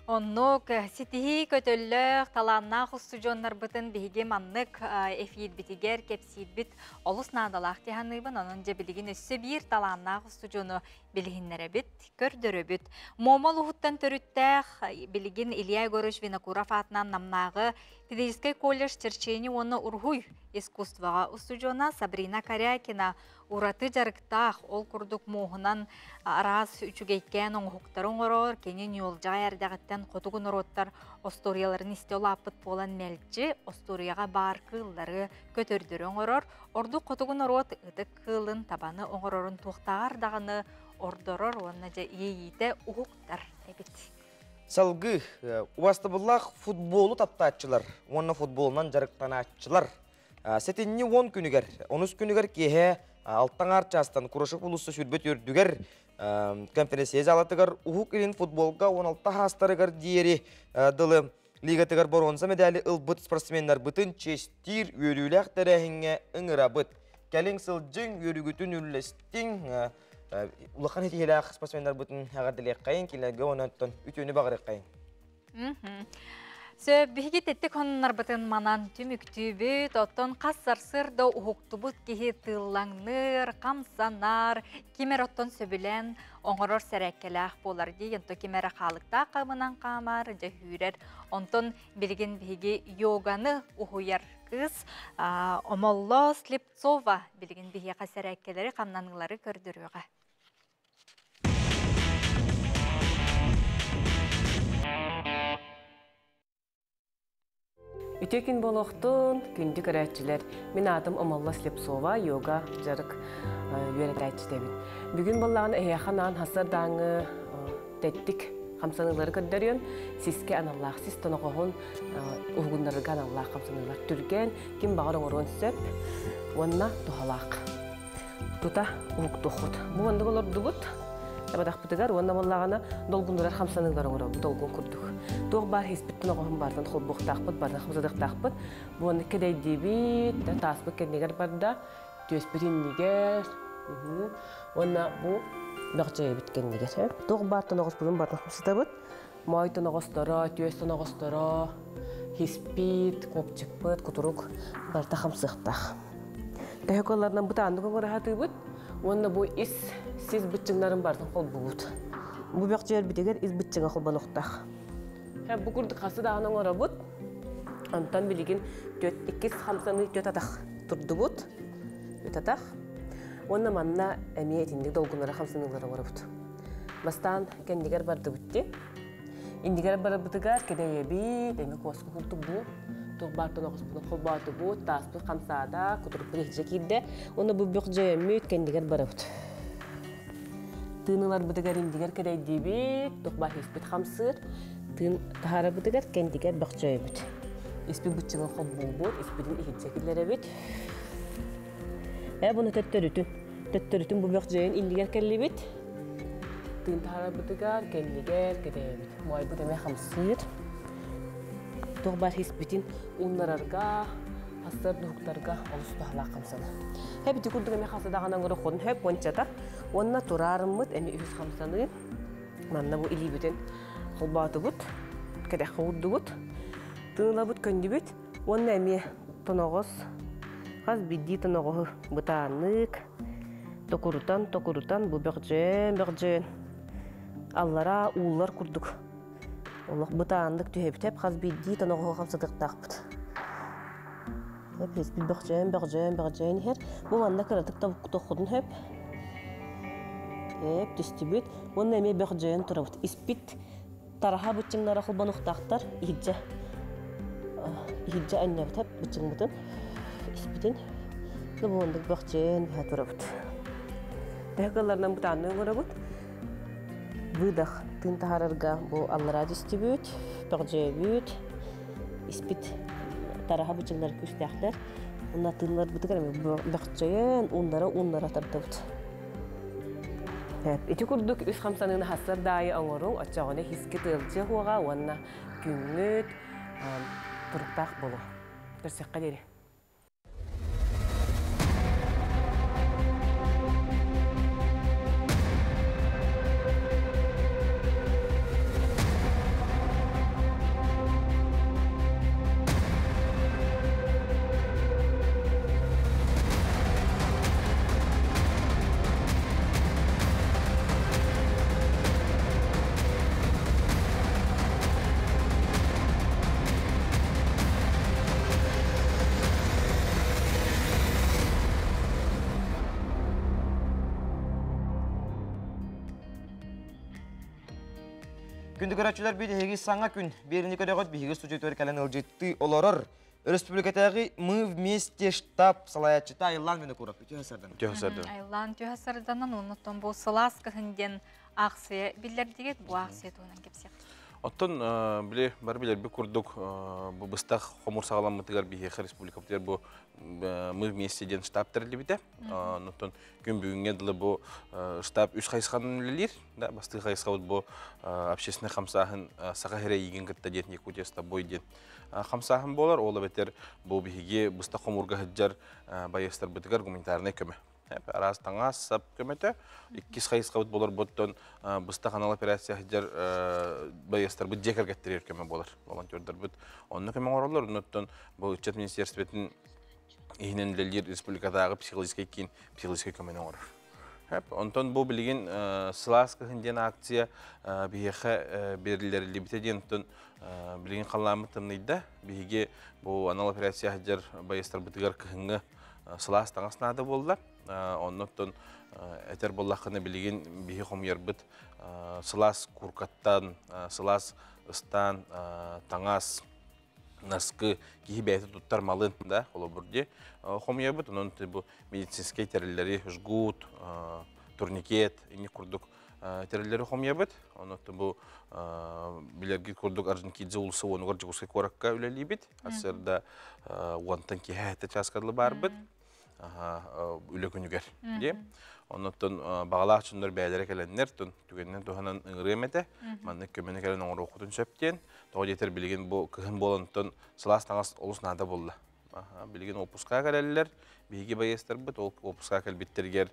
Оннук ситихи көтөллөк таланна хусту жоннар бытын биге маннык эфир битигер кепсид бит олус надалах тиханыбын онун жебилигин өссө бир таланна хусту жону билигиннере бит көрдөрө бит момол ухуттан төрүттэх билигин Илья Егорович Винокуров атынан намнагы Педагогический колледж черчени оны ургуй искусствага усту жона Сабрина Корякина ураты жарыктах ол курдук муһунан арас үчүгейкен оңуктарын орор кенен юлжа эрдагыттан котугун ороттар осторияларын истелаппыт болан мелчи осторияга бар кыллары көтөрдөрөң орор орду котугун орот ыдык кылын табаны оңорорун туктагар даганы ордорор онна же ийите угуктар эбит. Салгы, убастыбыллах футболу таптаатчылар, онна футболунан жарыктанаатчылар. Сетинни 10 күнігер, 13 күнігер кеhe алттан арчастан курашық бұлысы сүрбет өрдігер конференция залатыгар ухук илин футболга 16 хастарыгар диери дылы лигатыгар боронса медали ылбыт спортсменнар бытын честир өрүләк тәрәхіңе ыңыра быт. Кәлің сылжың өрүгүтін үллестің улақан етігеләк спортсменнар бытын ағардылек қайын келерге онаттан үтөні бағырық қайын. Сөббиһиги теттик оннарбытын манан түмүктүүбүт, оттон кассарсырда ухуктубут кихи тыллаңныр, камсанар, кимер оттон сөбүлен оңорор сәрәккеләх болар дейін, то кимер халыкта қамынан қамар, жахүрер, онтон билген биһиги йоганы ухуяр кыз, Омолло Слепцова билген биһиги сәрәккелери камнанылары көрдүрүгө. Үтекин болохтун күндү көрәтчилер. Мен атым Омолло Слепцова, йога жарык үйрәтәчтебит. Бүгүн боллагын эяханан хасырдаңы теттик хамсанылары көрдөрүн. Сиске аналлах сис тоногон угундарга аналлах хамсанылар түрген ким багыр оңорон сөп. Онна тухалак. Тута уктухут. Бу онда болор дубут. Табадак битигар онна боллагана долгундурар хамсанылар оңорон долгун курдук. Туг бар хиспиттен оғын бардын холбуқтақпыт, бардын хамсадықтақпыт. Бұны кедей дебит, таспыт кеднегер барда, төспіріннегер. Онна бұл бақчая біткеннегер. Туг бар тонағыз бұлын бардын хамсадабыт. Май тонағыздары, төс тонағыздары, хиспит, копчықпыт, кутурук барда хамсықтақ. Тәйеколарынан бұта андығы ғырағаты бұт. Онна бұл ис, сіз бүтчіңларын бардын холбуғыт. Бұл бақчаяр бітегер ис бүтчіңі холбан ұқтақ. Bu kurduk hası dağına ngora bud. Ondan bilgin 2 hamsanı 4 ataq turdu bud. 4 ataq. Onun manna emniyetinde dolgunlara hamsanılara ngora bud. Bastan kendiger bardı butti. İndiger barı butugar kedeye bi demek kosko kurdu bu. Tuq bartın oğuz bunu kolbatı bud. Tasbih hamsada kuturup birikcek idde. Onu bu bökceye müt kendiger barı bud. Tığınılar butugar indiger kedeye dibi. Tuq bar hispit hamsır. Tın tahara bıdıgar kendiger bakçaya bit. İspi bıçığın xobbu bud, ispidin ihidcekillere bit. Bunu töttörütün. Töttörütün bu bakçayın indiger kelli bit. Tın tahara bıdıgar kendiger kedeye bit. Muay bu deme hamsır. Tuğbar hispitin unlararga, hasır duhuklarga olusu tahlaq kamsana. Hep dikurduk eme xası dağına ngırı xodun hep onçatak. Onna turarımıt eme ühüz hamsanı. Manna bu ili bitin. Холбаты бут, кеде хауды бут, тыла бут көнді бут, онна әме тоногыз, қаз бидді тоногы бұтанық, токурутан, бұл бәқжен. Аллара уылар күрдік. Олық бұтанық түйептеп, қаз бидді тоногы қамсадықтақ бұт. Еспіл бәқжен хер, бұл анда кіратық тоқудын хеп. Түсті бут, онна әме бәқжен тұра бут. Испит Taraha bıçınlara xılban uxtaqtar, ihidja annabtab bıçın bıtın, ispidin. Bu ondak baqçen biha tura bıt. Dehqalardan bıtanı ngora bıt. Bıdaq tın tahararga bu allara düştü büt, baqçaya büt, ispid taraha bıçınlar küstaqtar. Ona tınlar bıtıkar baqçayan onlara tarda bıt. İti kurduk üç hamsanın hasar dayı anğorun açağını hiski tılcı huağa vanna güngüt turuktaq bolu. Teşekkür ederim. Күнді көрәтшілер бейді хегі саңа күн беріні көрәғыт бейгі студиятөр кәлін ұлжетті оларыр. Республикатағы мы вместе штаб салаятчыта Айлан мені көріп. Айлан түйәсарданан ұнытын бұл сылас көхінден ақсы білдердегет бұл ақсы туынан кепсек. Оттон бар билер бі күрдік бұл бұстақ қомыр сағаламытығар бейхе республика бұтер бұл мы вместе ден штаб тәрілі біті. Оттон күн бүгінге дылы бұл штаб үш қайысқанын өлелер. Басты қайысқа бұл общественный қамсағын саға хере еген күтті детін екутеста бой ден қамсағын болар. Олы бәтер бұл бейге бұстақ қомырға хыджар байыстар бұтығар гуманитарны көмі. Арас таңас сап көмөтө. 2 хайысқа бұд болар бұттан бұста канал операция жер байыстар бұд жекер кеттірер көмө болар. Волонтердар бұд. Онны көмө оралар. Оныттан бұл үтчет министерстветін ихненділер республикадағы психологический көмөне орар. Онтон бұл білген сыласқы хінден акция бейеқі берілері бітеден білген қаламы тымнайды. Бейге бұл анал операция жер байыстар бұтығар кіхіңі сылас таңасынады болды. Оннотон әтер боллаққыны білген бейі қомер бұд сылас куркаттан, сылас ыстан, таңас, наскы кейі бәйті тұттар малын да, олы бұрде қомер бұд. Оның бұл медицинскай тәрілері жгут, турникет, ине күрдік тәрілері қомер бұд. Оннотон бұл білерге күрдік Аржинкидзе ұлысы онығыр жүгіске қораққа өлелі бұд. Асырда уантан кейі әті часкадылы бар бұд. Үлі күнігер. Оннан бағалақ үшіндер бәлері кәлінер, түгеннен тұғанан ұңыры әметі, манны көмені кәлін оңыр оқытын сөптен, тоғы жетер білген бұл күхін болантын сылас таңас олыс нада болды. Білген опусқа кәлелер, бейге байестер бұд, опусқа кәлбеттергер,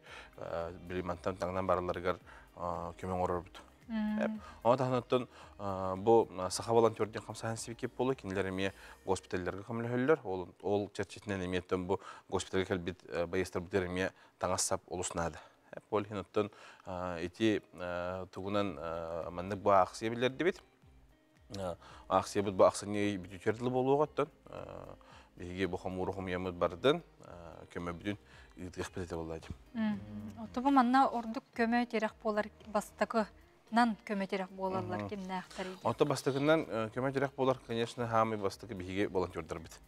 білімантан таңнан барыларығар көмен орыр бұд. Оны тағынаттан бұл сақа волонтерден қамсаған себекеп болу, кенілеріме госпиталлерге қамылы өлілер. Ол чәрчетінен еметтен бұл госпиталге кәлбет байестер бұдеріме таңассап олысынады. Ол кенеттен еті тұғынан мәнік бұл ақсия білер дебет. Ақсия бұд бұл ақсыне бүтетерділі болу оғаттан. Беге бұл қамуры қомиямыз бардын, көмі бүтін ұйтық бітеті болады. Отығы манна ордық көмі терек болар бастықы нан көмөтерек болалар кемне актар иде. Онта бастыгынан көмөтерек болар, конечно, хамы бастыгы биге волонтердар бит.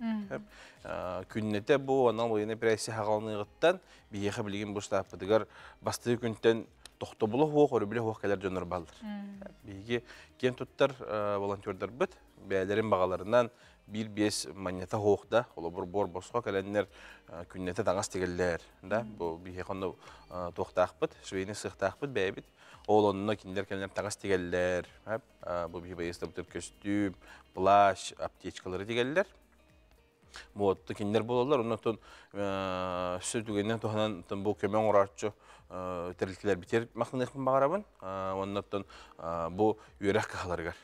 Күннете бу анал oyuna прессе хагалыныгыттан биге билген бу штабыдыгар бастыгы күнтен тохтобулу хок өрүбле хок келер жөнөр балдар. Биге кен туттар волонтердар бит, бәйләрен багаларынан 1-5 монета хокта, олы бор босқа кәләннер күннете таңас тегелләр, да? Бу биге қонды тоқтақ бит, швейні сықтақ бит бәйбит. Ол онына киндер кәлінер тағас тегеллер, бұл бейі байыстыр бұтыр көстюм, плащ, аптечкалары тегеллер. Бұтты киндер болалар, онытын сөз түгеннен тұғынан бұл көмен ұратшы тәрілтілер бітер мақсынықпен бағарабын, онытын бұл үйерек қағаларығар.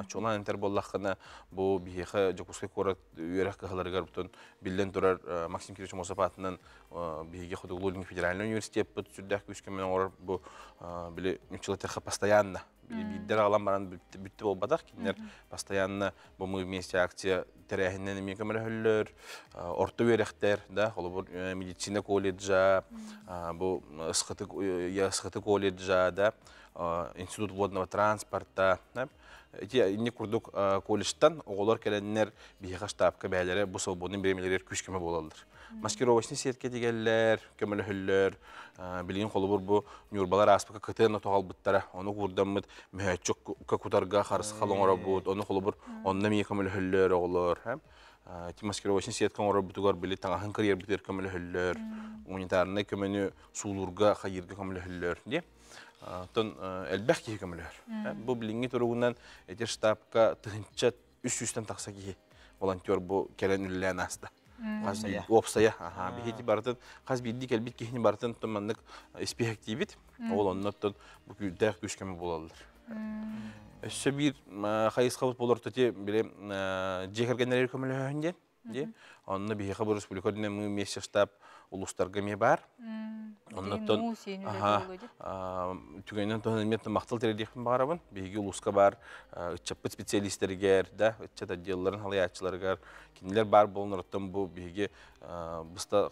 Чолан энтер боллаққына бұл бейеқі Жокускай қорат үйерек қағаларығар бұтын білден тұрар Максим Кирилович Мосапатынан бейге Худоглулинг федеральный университет бұт сүрдәк күшкемен орыр бұл білі мүчілетерхі постоянно. Биддер ағалан баран бүтті бол бадақ, кенер постоянно бұл мы вместе акция тәрәхіннен емен көмірі хүллер, орты үйеректер, ол бұл медицина колледжа, бұл ысқыты колледжа, институт водного транспорта. Инне күрдік колледжтан оғылар кәләннер бейіға штабқа бәлері бұл свободның беремелер күшкеме болалар. Маскировочный сетке дегеллер, көмілі хүллер, білген қолы бұр бұл нюрбалар аспаққа күтіні тоғал бұттара. Оны көрден мұд мүхәтчік көкутарға қарсы қалың ора бұд. Оны қолы бұр онына мей көмілі хүллер оғылар. Маскировочный сеткен ора бұтығар білі таңағын кірер бітер көмілі хүллер. Унитарны көмені сулурға қайырғы көмілі хүллер. Тон әлбәқ кейі көмілер. Бұл білінгі тұрғынан әтер штабқа тұхынчат 300-тен тақса кейі волонтер бұл кәрен үлілән асты. Опсая. Бейті бартын, қаз бейді кәлбет кейіні бартын тұмандық іспек дейбет. Ол оннаттан бұл күлдәқ көшкемі болалыр. Өсі бір қайыз қабыт болар тұте біле жекергенлер көмілер өңде. Онны бейіқі бұл республикадың мүн месте штаб ұлыстарға ме бар. Оннаттан түгеннен тұғын меттің мақтал тередекпін бағарабын. Бейгі ұлысқа бар үтчаппыт специалистергер, үтчат отделларын халаятчыларғар. Кенелер бар болын ұрттан бұл бейгі бұста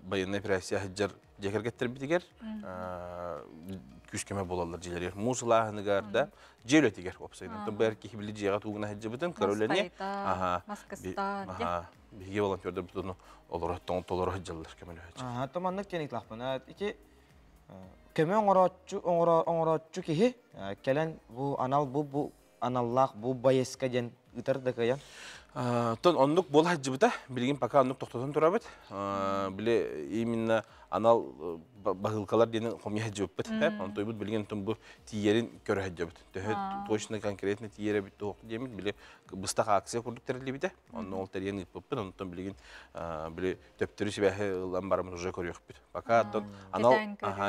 байынна операция жер жекергеттер бітігер. Күшкеме болалар желер. Музылағынығар да жел өтегер. Опсайнықтан бәр кейбілі жеға туғына әджі бұтын көрөлене. Маскастан. Бейге волонтердар бұтыны олараттан толары әджалар кәмелі әджі. Таманнық кенек лақпын. Көме оңыратчу кейі кәлін бұл анал бұл аналлақ бұл байесқа ден ұтарды қаян? Тон оннук бол хаджыбыта, билигин пока оннук тоқтотон турабыт. Биле именно анал бағылқалар дейін қомия хаджыбыт. Онтой бұд билигин тон бұл тиерин көрі хаджыбыт. Төхет точно конкретно тиері бітті оқты деймін. Биле бұстақ акция құрдық тәрілі біті. Онны ол тәрген ұппыппын. Онтон билигин биле төптірі себәхі ұлан барамыз уже көріқ біт. Пока тон анал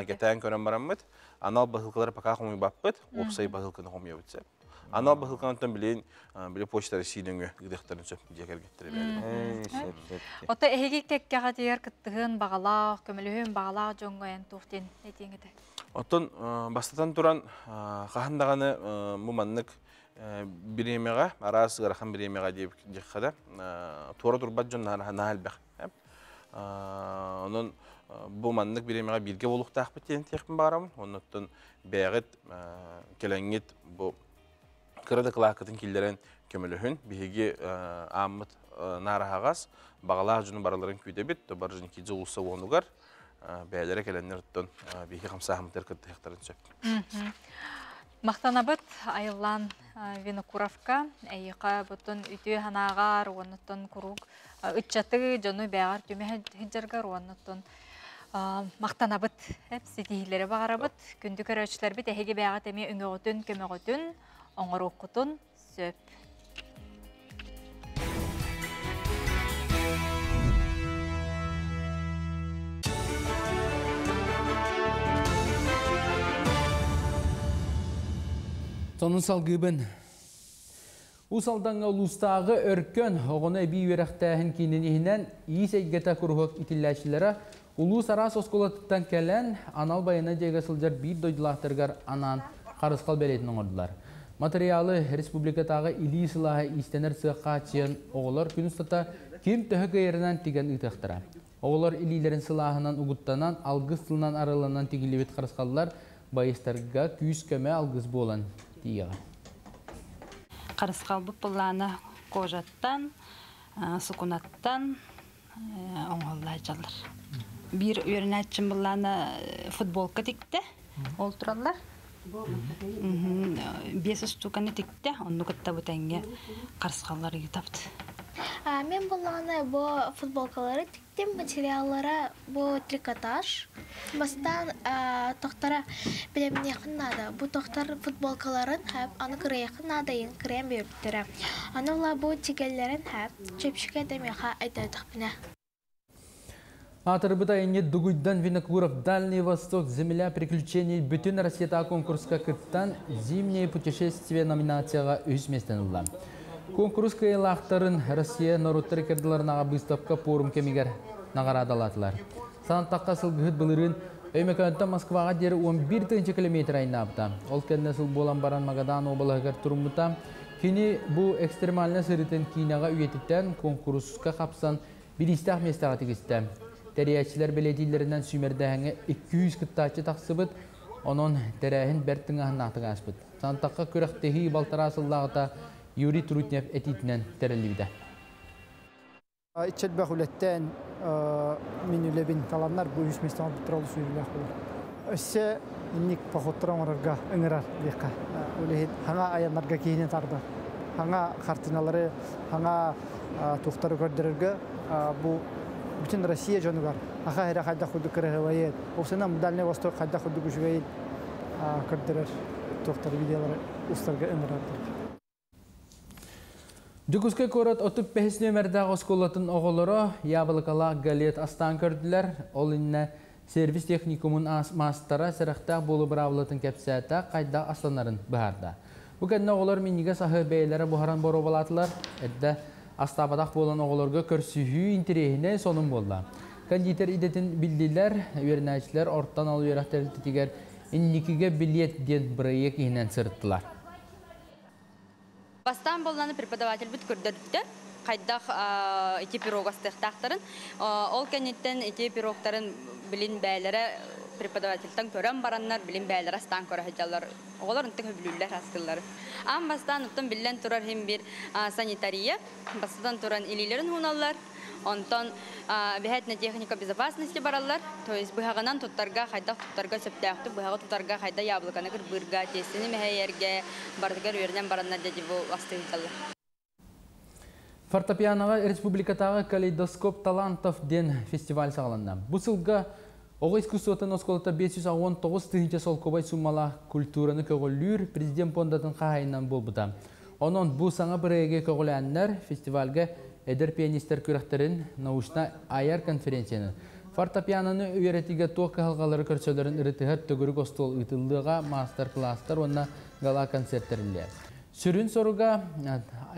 кетайын көрін барамыз. Анал бағылқалар пока қомия баппыт. Опсай бағылқаны қомия бітсе. Анал бағылқанаттан білейін, біле почтары сүйдіңі үгдіқтарын сөп декер кеттірі. Ота әйгек теккеға дейер кіттігін бағалақ, көмілігін бағалақ жоңғайын туқтен әтеңеді? Оттан бастатан тұран қағандағаны мұманнық біремеға, арасы ғарақан біремеға дейіп декқада, туара тұрбат жон нағал бәқ. Оның бұманнық біремеға бірге болуқтақ біттен текпін бағарамын. Онын бәғіт келәңет бұл Кырыды қылақытын келдерін көміліхін, бігеге аммыт нарахағас, бағалақ жүні бараларын көйде бет, бар жүні кейді ұлысы оңығар, бәлері кәләнер ұттын бігеге қамсағымытыр күтті хектарын сөп. Мақтанабыт айылан Винокуровка, әйіқа бұтын үті ханағар, оныттын күруг, үтчаты жону бәғар түме хиджаргар, оныттын мақтанабыт, сетихілері бағарабыт, күнді көрәчілер бет әйге бәға тәме үңіғытын, көміғытын, оңыр оқытын сөп. Сонын салгыбын. Усалданға ұлыстағы өркөн оғыны бей өріқтәхін кейненігінен ес әйгеті күрғық итілләшілері ұлыс арас осколаттықтан кәлін анал байына жайға сылжар бір дойдылақтырғар анан қарысқал бәлетінің ордылар. Материалы республикатағы илі сылағы истенер сыққа чиен оғылар күн ұстата кем түхі көйерінен теген ұйтықтыра. Оғылар илилерін сылағынан ұғыттанан, алғыз сылынан арылынан тегілебет қарысқалылар байыстарға күйіс көмі алғыз болан дейіға. Қарысқал бұлланы қожаттан, сұқынаттан оңғылда жалыр. Bir öğrençim бұлланы футболка текті, ол тұралар. 5 штуканы текті, онны күтті бұтәнге қарысқалары етапты. Мен бұлланы бұл футболкалары тектім, материаллары бұл трикотаж. Бастан тоқтара білемін яқыннады. Бұл тоқтар футболкаларын аны кірі яқыннадайын кірем бөрттірі. Аны ола бұл тегелерін чөпшіке демеға айтадық біне. Атырбыта енет Дугуйдан Винокуров Дальний Восток земля приключений бүтін Россияда конкурска кыттан зимнее путешествие номинацияға өз местенілді. Конкурс кайылақтарын Россия народтары керділерінаға выставка форум кемегер нағарадалатылар. Санаттаққа сылғыт бұлырын өймекөнті Москваға дері 11 километр айнапта. Ол кәдіне сыл болан баран Магадан обалығығар тұрымыта. Кені бұл экстремальны сырытын кейнаға үйетіттен конкурска қапсан бір істақ местаға тегісті. Тәрияшілер беледейлерінен сүймердәңі 200 кыттачы тақсыбыт, оның тәрәхін бәрттің ағын ақтың аспыт. Санаттаққа көріқтегі балтара асыллағыта Юрий Трутнев әтейтінен тәрілі İçet bahulletten minülebin kalanlar bu yüz mesleğe bitirolu sürüler olur. Össe innik pahottran orarga ıngırar deka. Öyle hanga ayanlarga kihine tarda. Hanga kartinaları, hanga tuhtarı gördürürge bu bütün Rusya canıgar. Aha her kadar kudu kırıvayet. O sene Dальний Восток kadar kudu güçveyet gördürür. Tuhtarı videoları ustarga ıngırar. Жүгізгі көрет отып пәхіс нөмірдағы осколатын оғылары ябылықала галет астан көрділер. Ол инне сервис техникумын мастара сәріқтақ болы бұрауылатын кәпсәті қайда астанарын бұхарда. Бүгінне оғылар меніге сағы бәйлері бұхаран бору болатылар. Әдді астабадақ болан оғыларға көрсүйі интерейіне сонын болды. Кондитер идетін білділер, өрінәшілер орттан алу өрәқтері тетігер инникіге билет ден бірайы кейінен сырттылар. Бастан болланы преподаватель бүт көрдөрдүттөр. Кайдах эти пирогастыктарын, ол кенеттен эти пирогтарын билин бәйләре преподавательтан көрәм бараннар билин бәйләре астан көрәҗәләр. Олар интен хөблүлләр хаскыллар. Ам бастан уттан билен турар һәм бир санитария, бастан туран илиләрен хуналлар. Онтон бәһәтне техника безопасности бараллар. То есть быһаганан туттарга хайда туттарга септәхте, быһага туттарга хайда яблыканы кыр бырга тесене мәһәйәргә бардыгар үрнән бараннар дип астыгылар. Фортепианоға республикатағы калейдоскоп талантов ден фестиваль сағаланды. Бұл сылға оғы искусствотын осколыта 519 тыгынча солкобай суммала культураны көгіллүр президент пондатын қағайынан бол бұта. Онын бұл саңа бірге көгіләнлер фестивальға әдір пианистер күректерін наушна аяр конференцияны. Фортепианоны үйретіге тоқ қалғалары көрсөлерін үрітігер түгірік остол ұйтылдыға мастер-кластар онына гала концерттерілі. Сүрін соруға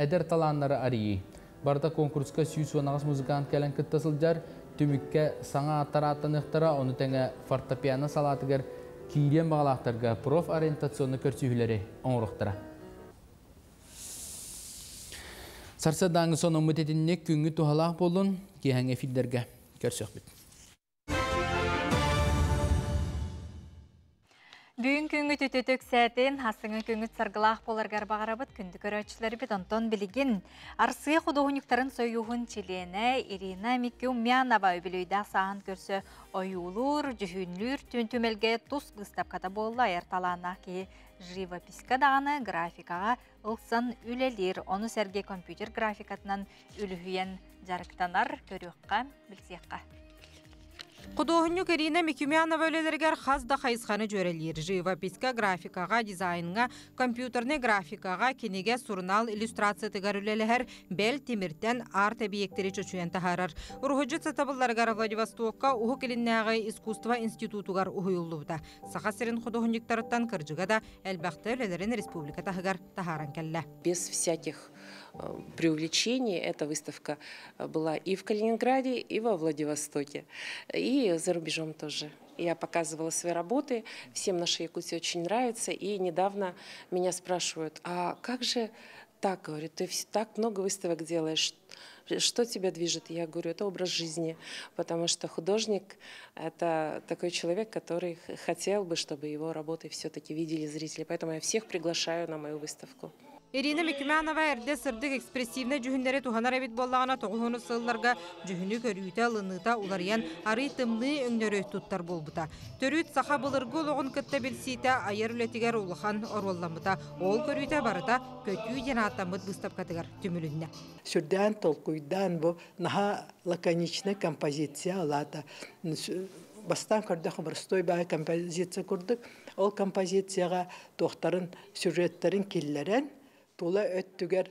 әдір таланлары арии. Барда конкурска сүйс онағыз музыкант кәлін күттасыл жар, түмікке саңа аттараттан ұқтара, оны тәңі фортепиано салатығыр кейден бағалақтарға профориентационны көрсүйілері оңырықтыра. Сарсадаңы соны ұмытетінне күңі туғалақ болын, кейхәңе филдерге көрсөк біт. Бүгін күңі түтетік сәтін, хасыңы күңі сарғылақ боларғар бағарабыт күнді көрәтшілері бет онтон білігін. Арсығы құдығынықтарын сойуғын чилені Ирина Микюмянова өбілейді саған көрсі ойулыр, жүхінлер түнтүмелге тұс ғыстапқада болы айырталана ке живописка дағаны графикаға ұлсын үлелер. Оны сәрге компьютер графикатынан үліхүйен жарықтанар көріққа білсеққа. Құдоғынық Ирина Микюмянова өлелергер қазда қайысқаны жөрелер. Живописка графикаға, дизайнға, компьютерне графикаға, кенеге сурнал иллюстрация тігар өлелер бәл теміртен арт объектері чөчуен тахарар. Урғыджы цатабылларғар Владивостокқа ұғы келіннәғі искусство институтуғар ұғыйылуыда. Сақа серін құдоғынықтарыттан кіржіға да әлбәқті өлелерін республика тахығар тахаран кәлі. Без всяких преувеличений эта выставка была и в Калининграде, и во Владивостоке, и за рубежом тоже. Я показывала свои работы, всем нашей Якутии очень нравится, и недавно меня спрашивают, а как же так, говорит, ты так много выставок делаешь, что тебя движет? Я говорю, это образ жизни, потому что художник — это такой человек, который хотел бы, чтобы его работы все-таки видели зрители, поэтому я всех приглашаю на мою выставку. Ирина Микюмянова әрде сырдық экспрессивны жүхіндері туханар әбет болағына тоғыны сылларға жүхіні көрүйті лыныта улариян ары тымны өңнөрі тұттар болбыта. Төрүйт сақа бұлырғы олығын күтті білсейті айыр үлетігер улыхан орвалламыта. Ол көрүйті барыта көтүй ден аттамыд бұстапқатығар түмілінне. Сүрден толқуйдан бұл наға лаконичны композиция алады. Бастан көрдік бұрстой бағы композиция көрдік. Ол композицияға тоқтарын, сюжеттерін келлерен Тула өттігер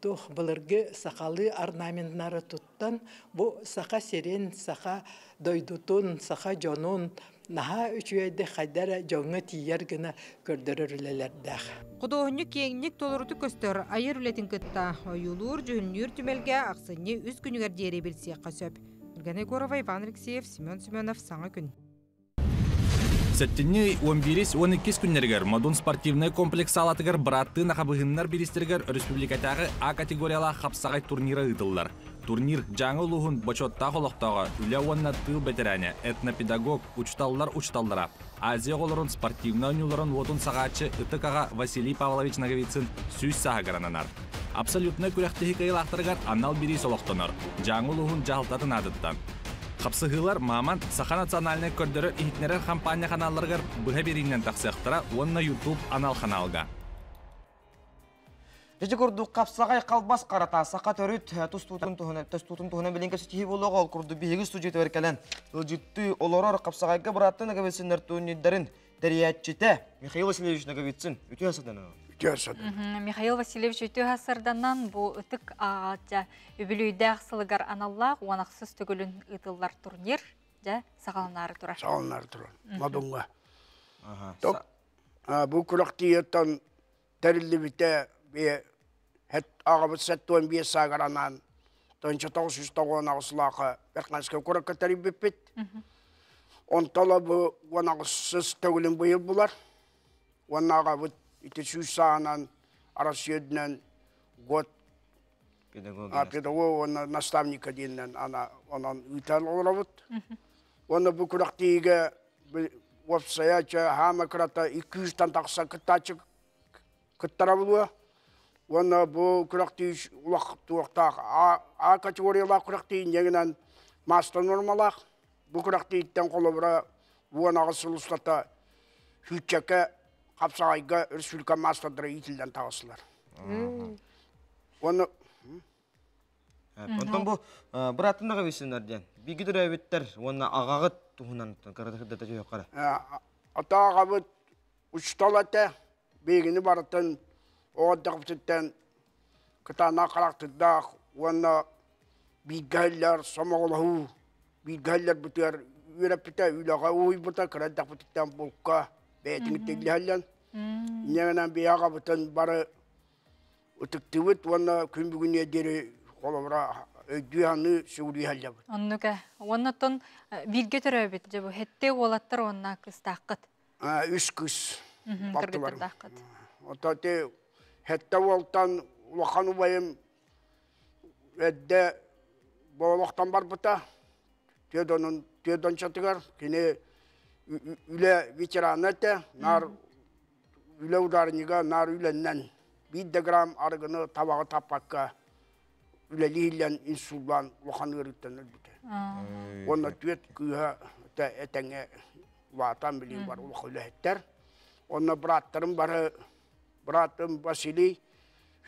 тух бұлырғы сақалы орнаментнары тұттан, бұл сақа серен, сақа дойдутун, сақа жонун, наға үшуәйді қайдара жоңы тиер гіна көрдірір үлелердәқ. Құдоғынық кеңнік толырыты көстер айыр үлетін күтті. Ойылыр, жүхінлер түмелге ақсыны үз күнігер дере білсе қасөп. Иргана Егорова, Иван Алексеев, Семен Семенов, Саңа күн. Сәттіне 11-12 күннергер Мадун спортивный комплекс алатығыр бұратты нақабығыннар берістергер республикатағы А категориялы қапсағай турниры ұйтылылар. Турнир жаңы ұлығын бачотта қолықтағы үлі онына тыл бетерәне, этнопедагог, учталлара. Азия қолырын спортивны өнілерін отын сағатшы ұтықаға Василий Павлович Наговицын сүйс сағагарананар. Абсолютны күрәқті хикайылақтырғар аннал бері солықтыныр. Жаңы ұлығын жағылтатын адыттан. Қапсығылар маман Саха национальный көрдірі ихтнерер компания каналларғар бұға берінен тақсықтыра, онына YouTube анал каналға. Жеже көрдік қапсағай қалбас қарата, сақа төріт тұстутын тұхына білін кәсі кейі болуға ол көрді бейгі студиеті өркелен. Үлжітті оларар қапсағайға бұратты нәгәбетсінлер түйінедерін дәриятчеті Михаил Васильевич нәгәбетсін. Үті асаданы. Михаил Васильевич үті ғасырданан бұл үтік ағатжа өбілейді ақсылығар аналлақ, уанақсыз түгілін ұтылар турнир жа сағаланары тұра. Сағаланары тұра. Мадунға. Бұл күріқті еттен тәрілі біте ағабыт сәттуен бие сағаранан 1990 ағысылақы бәрқанысқа күріққа тәріп беппет. Онтала бұл уанақсыз түгілін бұйыл бұлар. Уанағабыт ити сүйсағынан, арасүйедінен, год педагог, наставника дейінен, онан үйтәл оларабыд. Оны бұл күріқтейге опсаяча, хама күрата 200-тан тақса күттачы күттара бұлуа. Оны бұл күріқтей ұлақ А категориялақ күріқтейін еңінен мастан нормалақ. Бұл күріқтейттен қолы бұра бұғанағы сұлыстата хүйтчәкі Қапсағайға республика мастадыры етілден тағысылар. Онтон бу братынага висинер ден. Биги дөбүттер, онна агагыт туһунан карадыда жок кара. Атагабыт учталата бегини баратын оддагыттан кытана карактыда онна бигаллар самоголу бигаллар бутер юрапта үлага уй бута карадыктан булка бетин тегләлән. Нягынан бияга бутан бары утыктыбыт онна күн бүгүнө дери колобра өйдүяны сүгүри халябыт. Оннука, оннотон бирге төрөбүт же бу хетте олаттар онна кыстакыт. Үс кыз. Кыргыттар такыт. Ототе хетте волтан улахану байым эдде болоктан бар бута. Тедон чатыгар кене үле ветеранете нар үле ударнига нар үленнен 1 грамм аргыны табагы тапакка үлелилен инсулдан улахану өрүттен ölбүтө. Онна түет күйө этеңе ватан билин бар улахулеттер. Онна браттарым бары братым Василий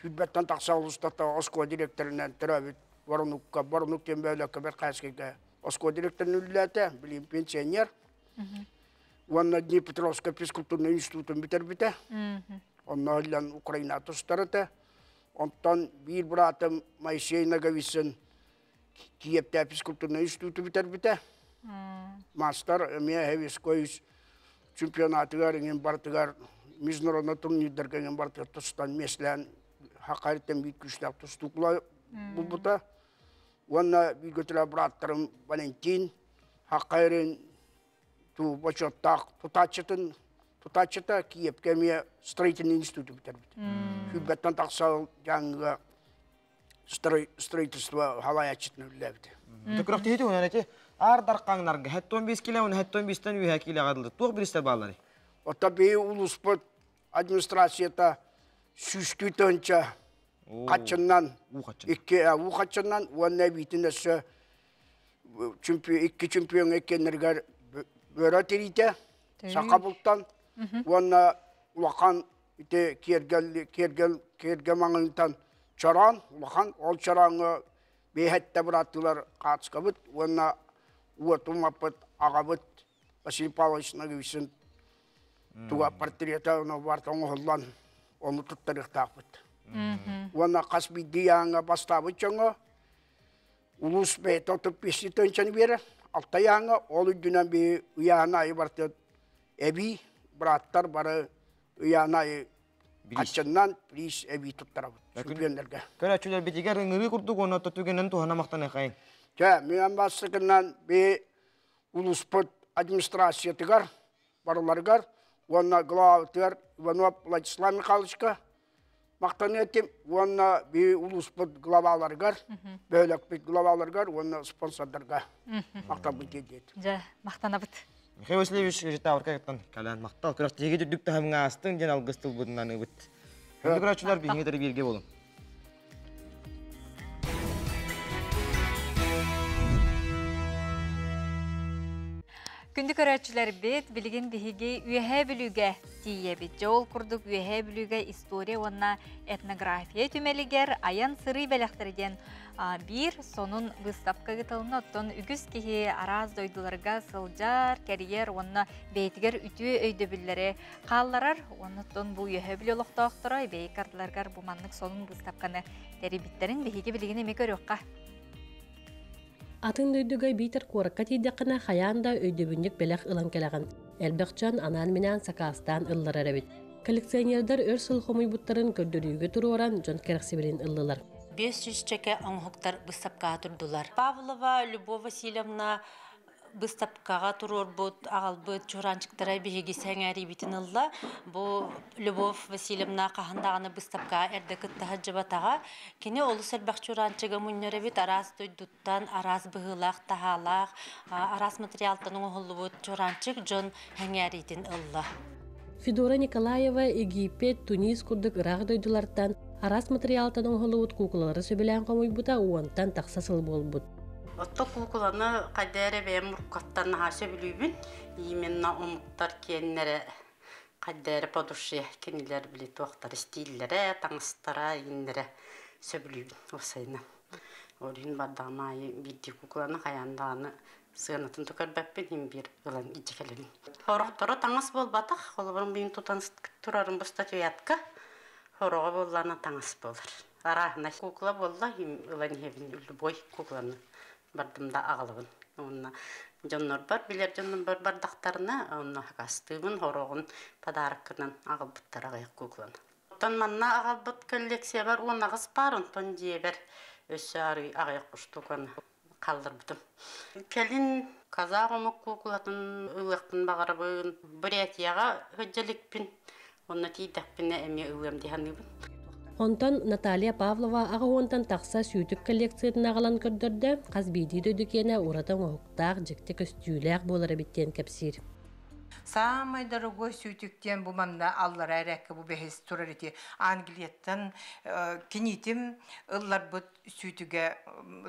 Хүббеттен таксалыстата Оско директорунан төрөбүт Воронук тембеле кабер кайскеге Оско директорун үлләте билин пенсионер. Онна Днепропетровская физкультурный институтун битербите. Онна илен Украина тустарыты. Онтан бир братым Моисей Наговицын Киевте физкультурный институту битербите. Мастер мне хевискоюсь чемпионатыгар ingen бартыгар международный турнирдерге ingen бартыгар тустан меслен хакаритен бит күчләр тустукла булбута. Онна бигөтүлө браттарым Валентин хакайрын ту бочоттак тутачыта Киевке мне строительный институт битербит. Хүббеттен таксал жаңга строительство халаячытны үлләбит. Төкрөктө хите онанете ардар каңнарга 15 кило, 15тен 2 кило гадылды. Тук биристер баллары. Ота бей улуспут администрацията сүскүтөнчө качыннан ухачыннан онна битинесе iki чемпион экеннергер бөрөтерите сакабултан онна улахан ите кергемаңынтан чаран улахан ол чараңы бехетте братылар катскабыт онна уотумапыт агабыт Василий Павлович Наговицын туга портрета на вартан оғылдан оны тұттарықтақпыт. Онна қасбиді яңа бастабы чоңы улус бәйт отып бесі төнчен бері алта яңа ол үдінен бей ұяна айы барты әбі браттар бары ұяна айы қачыннан приз әбі тұттарабыт. Шүпендерге. Көрәчілер бетігер үңірі күрдік оны тұтүгенен туғана мақтан әқайын. Мен басықынан бей улуспыт администрациятыгар барыларыгар онна главтыр Иванов Владислав Михайловичка мақтан етем, онна бей улуспыт главаларыгар, бөйлөкпет главаларыгар, онна спонсордарға мақтан бұт едет. Мақтана бұт. Михаил Васильевич жета авыркаяқтан кәлән мақтал көрәктегі дүрдікті хамыңа астың ден алғыстыл бұдынан өбіт. Өнді көрәтшілер бейіңедері берге болын. Күнді көрәтшілер бет білген бігі үйәе білуге тие бет. Жол күрдік үйәе білуге история онна этнография түмелігер аян сыры бәліқтерден бір сонун выставка гытылына оттон үгіз кеге араз дойдыларға сылжар, кәрьер, онна бейтігер үтіе өйді білдері қалларар, оннаттон бұл үйәе білі олықтауқтыра, бей картыларғар бұманлық сонун выставканы тәрібіттерін бігі білген еме көріққа. Атын дөйдүгай битер коракка тейдеккана хаянда өйдөбүннүк белек ылан келеген. Элбекчан анан менен сакастан ыллар арабит. Коллекционердар өр сылхомуй буттарын көрдөрүүгө туруран жон керексибирин ыллылар. 500 чеке оңхуктар выставкага турдулар. Павлова Любовь Васильевна выставкага турор бут агалбыт чуранчыктара биги сеңери битин ылла. Бу Любовь Васильевна кахандаганы выставкага эрдекит тахажыбатага кини олус элбак чуранчыга муннере бит арас дойдуттан арас быгылак тахалак арас материалтан оңолубут чуранчык жон хеңеритин ылла. Федора Николаева Египет, Тунис курдык ырак дойдулардан арас материалтан оңолубут куклалары сөбелен комуйбута уонтан таксасыл болбут. Отто кукуланы кайдары бем муркаттан хасы билүбүн. Именно омуктар кеннере кайдары подуши кенилер билет вактар стиллере, таңстара иннере сөбүлүбүн осайна. Орин бардамай бидди кукланы каянданы сыгынатын төкөрбәппен хим бир ылан ичекелен. Хорохторо таңас болбатак, холобрун бин тутаныс турарын бу статуятка хорого боллана таңас болар. Арахна кукла болла хим ылан хевин любой кукланы бардымда агалыбын. Онна жоннор бар, билер жоннор бар бардактарына, онна кастыбын хорогун подаркынан агалбыттар агай кукланы. Тон манна агалбыт коллекция бар, онагыс бар, онтон жебер өссары агай куштуканы калдырбытым. Келин казагымык куклатын ылыкпын багарбын, Бурятияга хөджеликпин, онна тийдекпин эме ылым диханыбын. Онтон Наталья Павлова ағауынтан тақса сүйдік коллекциятын ағалан көрдірді, қазбейді дөдікені ұратан оқтақ жікті көстюләқ болары біттен кәпсір. Самый дорогой сүйтіктен бұл манда аллара әрәкі бұл бәхес тұрар еті. Англияттан кенетім ұллар бұд сүйтіге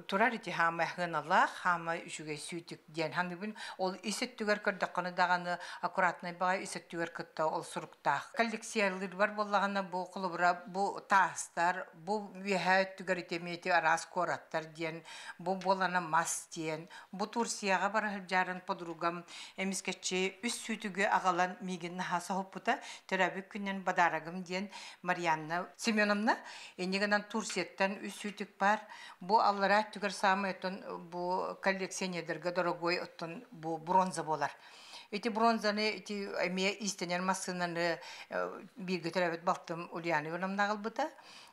тұрар еті хама ғыналақ, хама үшіге сүйтік ден. Ханыбын ол есеттігер көрдіққаны дағаны аккуратный бағай есеттігер күтті ол сұрықтақ. Коллекциялар бар болағына бұл құлыбыра, бұл тастар, бұл вехәттігер етеметі арас кораттар ден, бұл болана мас ден, бұл Турцияға бар жарын подругам әміскетші үс сүйтіге ағалан мегін нахаса хоппыта төрәбік күннен бадарагым ден Марьянна Семеновна енегінен Турцияттан үс сүйтік бар. Бұл аллара түгір самы өттін бұл коллекционердерге дорогой өттін бұл бронза болар. Эти бронзаны, эти әме истенер масынаны бірге төрәбет бақтым Ульяна Ивановна ғылбыта.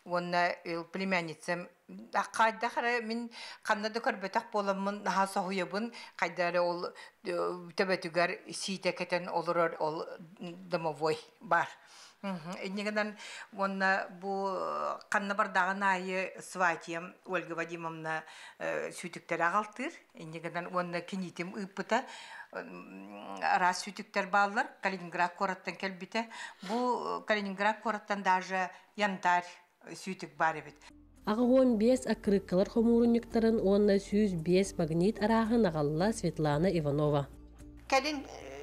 Онна племянницам қайда қара мен қаннады көрбетақ боламын наға соғыябын қайдары ол төбетігер сейте кетен олырыр ол домовой бар. Эннегенен онна бұл қанны бардағын айы Сватиям Ольга Вадимовна сүйтіктер ағалтыр. Эннегенен онна кенетім ұйпыта арас сүйтіктер балылар Калининград қораттан келбіті. Бұл Калининград қораттан даже янтарь сүйтік бар ебет. Ағауын 5 акрыккалар хомурунниктарын онна 105 магнит арағын ағалла Светлана Иванова. Кәдін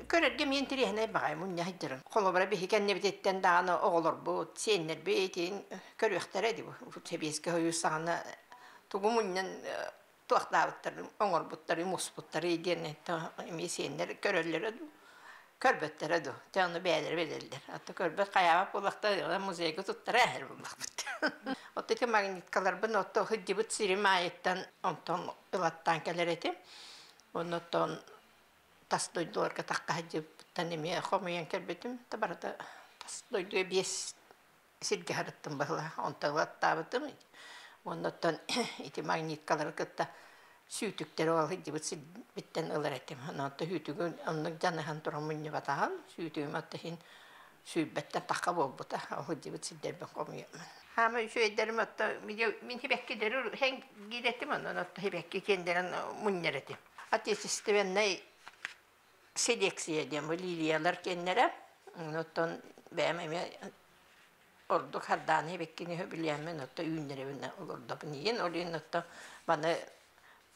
көрерге мен тірехіне бағайым ұнне хайдырын. Қолыбыра бейі кәнне бітеттен дағаны оғылыр бұд, сеннер бейтін көріқтер әді бұд. Себеске хойы сағаны тұғым ұннен туақтабыттар, оңыр бұттар, мұс бұттар едеріне сеннер көрерлер әді. Körbetler adı. Canı beğenir belirler. Hatta körbet kayabap olakta muzeye tuttar her bulmak bitti. Ottaki magnetkalar bunu otta hıcıbıt sirim ayetten ondan ılattan gelir edim. Ondan tas duydular ki takka hıcıbıttan emeye xomayan kelbetim. Tabarada tas duyduya bir silgi harıttım bağla. Ondan ılatta ondan iti magnetkalar kıtta süütükleri ol hıcıbıt bitten ılır ettim. Hatta hütügün onun canıhan durumunyu batağın. Süütügüm attahin süübetten takka bolbuta. Hıcıbıt silderben komuyorum. Hama şu ederim hatta min hibekkileri hen girettim onun hatta hibekki kendilerin munyer ettim. Ateşisti ben ne seleksiye edeyim. Liliyalar kendilere. Hatta beğenmem orduk hardan hibekkini höbüleyemmen hatta ünlere bina olurdu. Niyen olayın hatta bana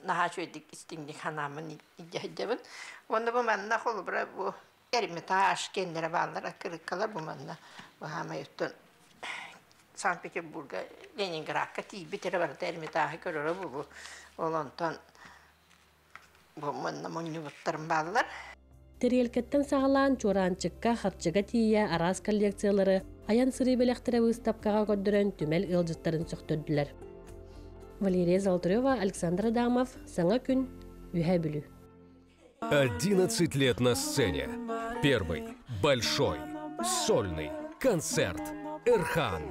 naha şöydik istindik hanamın icahıcabın. Onda bu manna kolubra bu Ermitage kendilere bağlar akırıkkalar bu manna. Bu hama yuttun Sankt Peterburg'a Leningrad'a tibitere vardı Ermitage görürü bu. Olantan bu manna monumutlarım bağlar. Teriyelketten sağlan çorançıkka harçıga tiye aras kolleksiyaları ayan sırı belektere выставкаға көддірен tümel ılcıttарын söktürdüler. Валерия Золотарева, Александр Адамов, Саңа күн, Үхәбілі. 11 лет на сцене. Первый, большой, сольный концерт. Эрхан.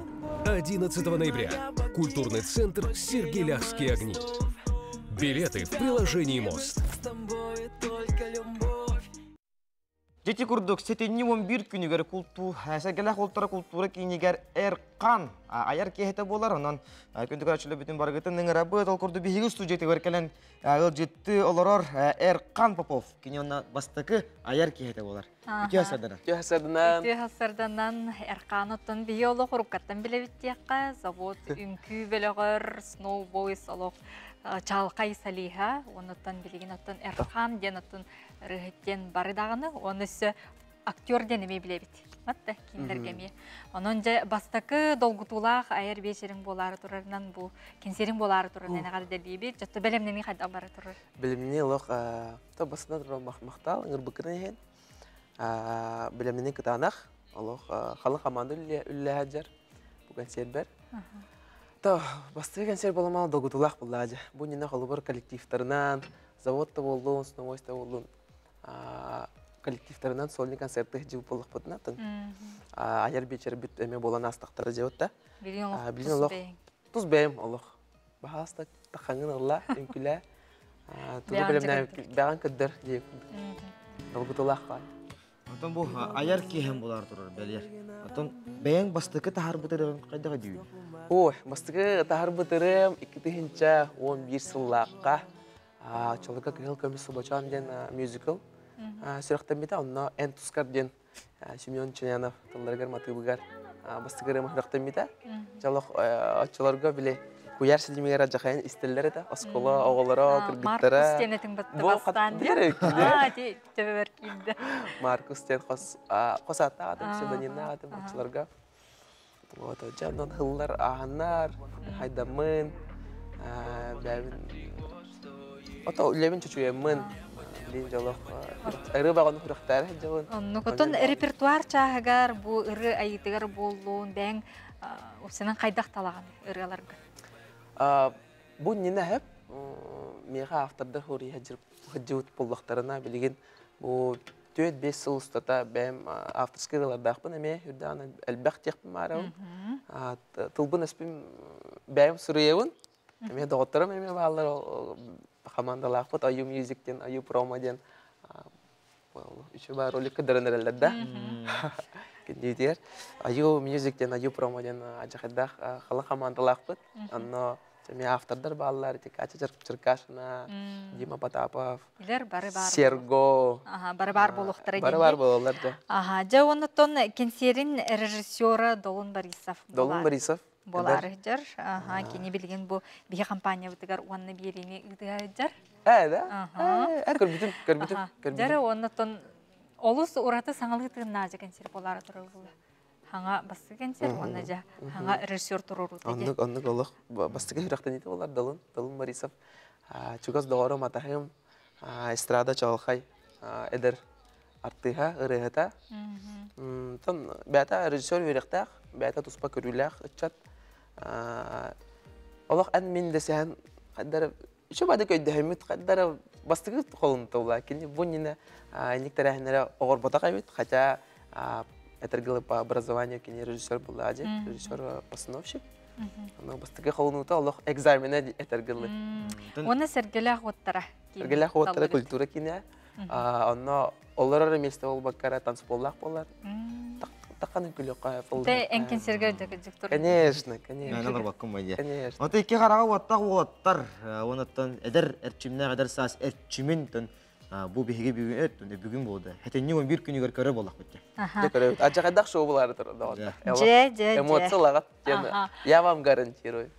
11 ноября. Культурный центр «Сергеляхские огни». Билеты в приложении «Мост». Жети курдук сетенни 11 күнігер сәгеләқ олтара культура кейінегер әрқан аяр кейхеті болар. Онан күндік әршілі бүтін барғытын ныңыра бұд ол күрді бейгі студияты көркелен жетті оларар әрқан Попов. Кені онна бастықы аяр кейхеті болар. Үті хасарданан әрқан оттан бейі олық ұрыққаттан біле біттеққа. Завод үнкі біліғыр, сноубойс олық чалқай салиха. Оныттан білеген оттан әрқан ден оттан рыхеттен барыдағыны. Онысы актер денеме билебит. Матта киндергеме. Онон же бастакы долгутулах айыр бешерин болары турарынан бу кенсерин болары турарынан агар делиби. Жотто белемнени хайда бары турар. Белемнени лох то басына турар мактал, ыңыр быкырын ehen. Белемнени кытанах, лох халы команда үлле хаджар. Бу консербер. То бастыгы консер боламал долгутулах булажы. Бу нина холбор коллективтарынан, заводта болдун, снойста болдун. Коллективтарынан сольный концертты жибип болдук бутнатын. Аяр вечер бит эме болан астактары жебатта. Билин олох. Туз бем олох. Бахаста тахаңын алла үмкүлө. Тузу белемне баган кыдыр деп. Долгутулах кай. Отон бу аяр киһем булар турар белер. Отон бең бастыкы тахар бутырын кайдага дию. Ой, бастыкы тахар бутырым 2011 сыллакка чолга кыгыл комиссия бачан ден мюзикл. Сырыктан бите онно Энтускар ден Семен Ченянов тылларгар матыбыгар бастыгырым сырыктан бите. Жалох очолорго биле куяр силимигер жакайын истеллер да оскола оголора кыргыттара. Маркус тенетин бастан. Ти тебер килди. Маркус тен косатта атым псевдонимна атым очолорго. Вот жанон хыллар аханар хайдамын бәбин ото үлебин чучуемын дин жолох ыры багын хурактар жолун. Нукотон репертуар чагар бу ыры айтыгар болуун бәң усенен кайдак талаган ырыларга. Бу нина хеп мега автордар хури хаджып боллактарына билген бу 4-5 жыл устата бәм авторский ырылардакпын эме үрданы элбак текпин марабын. Тылбын эспим бәм сурыебын. Эме докторым эме балдар командалакпыт аю мюзиктен, аю промоден. Үчү бар ролик кыдырынырылар да. Кендетер. Аю мюзиктен, аю промоден ажакадах хала командалакпыт. Анно эме автордар балдар тек Ача Черкашина, Дима Потапов, Серго. Бар болуктар эден. Бар болулар да. Жа онутон консерин режиссера Долун Борисов. Долун Борисов. Болар жар. Кени билген бу бие компания бутыгар уанны биерини жар. Да? Көрбүтүм. Жары онутон олус ураты саңалыктын нажы консер болары турар булду. Хаңа басты консер онна жа. Хаңа режиссер туруру теге. Оннук олох бастыга хүрактан ити болар Долун Борисов. Чугас доғыры матахым эстрада чалхай эдер артыха ырыгыта. Тон бәта режиссер хүрактак, бәта туспа көрүләк ычат. Олох ән мен десен каддар еще бады көйдөмүт каддар бастыгы колун тола. Кини бунина никтерәһнәре огорбата кайбыт, хотя этергилы по образованию кини режиссер булади, режиссер-постановщик. Но бастыгы колунута олох экзамене этергилы. Оны сергелях оттара. Сергелях оттара культура кине. Онно олар месте ол баккара танцполлах болар. Таканы күлөккө фолду. Тэ энкен сергелдег диктор. Конечно. Аналар баккым байя. Конечно. Ото эки карага оттак болоттар. Онотон эдер эрчимне кадар саас эрчимин тон бу биһиге бүгүн болду. Хетенни 11 күнүгөр көрө болак бетте. Көрөбүт. Ажакадак шоу булар турда. Же. Эмоциялага. Я вам гарантирую.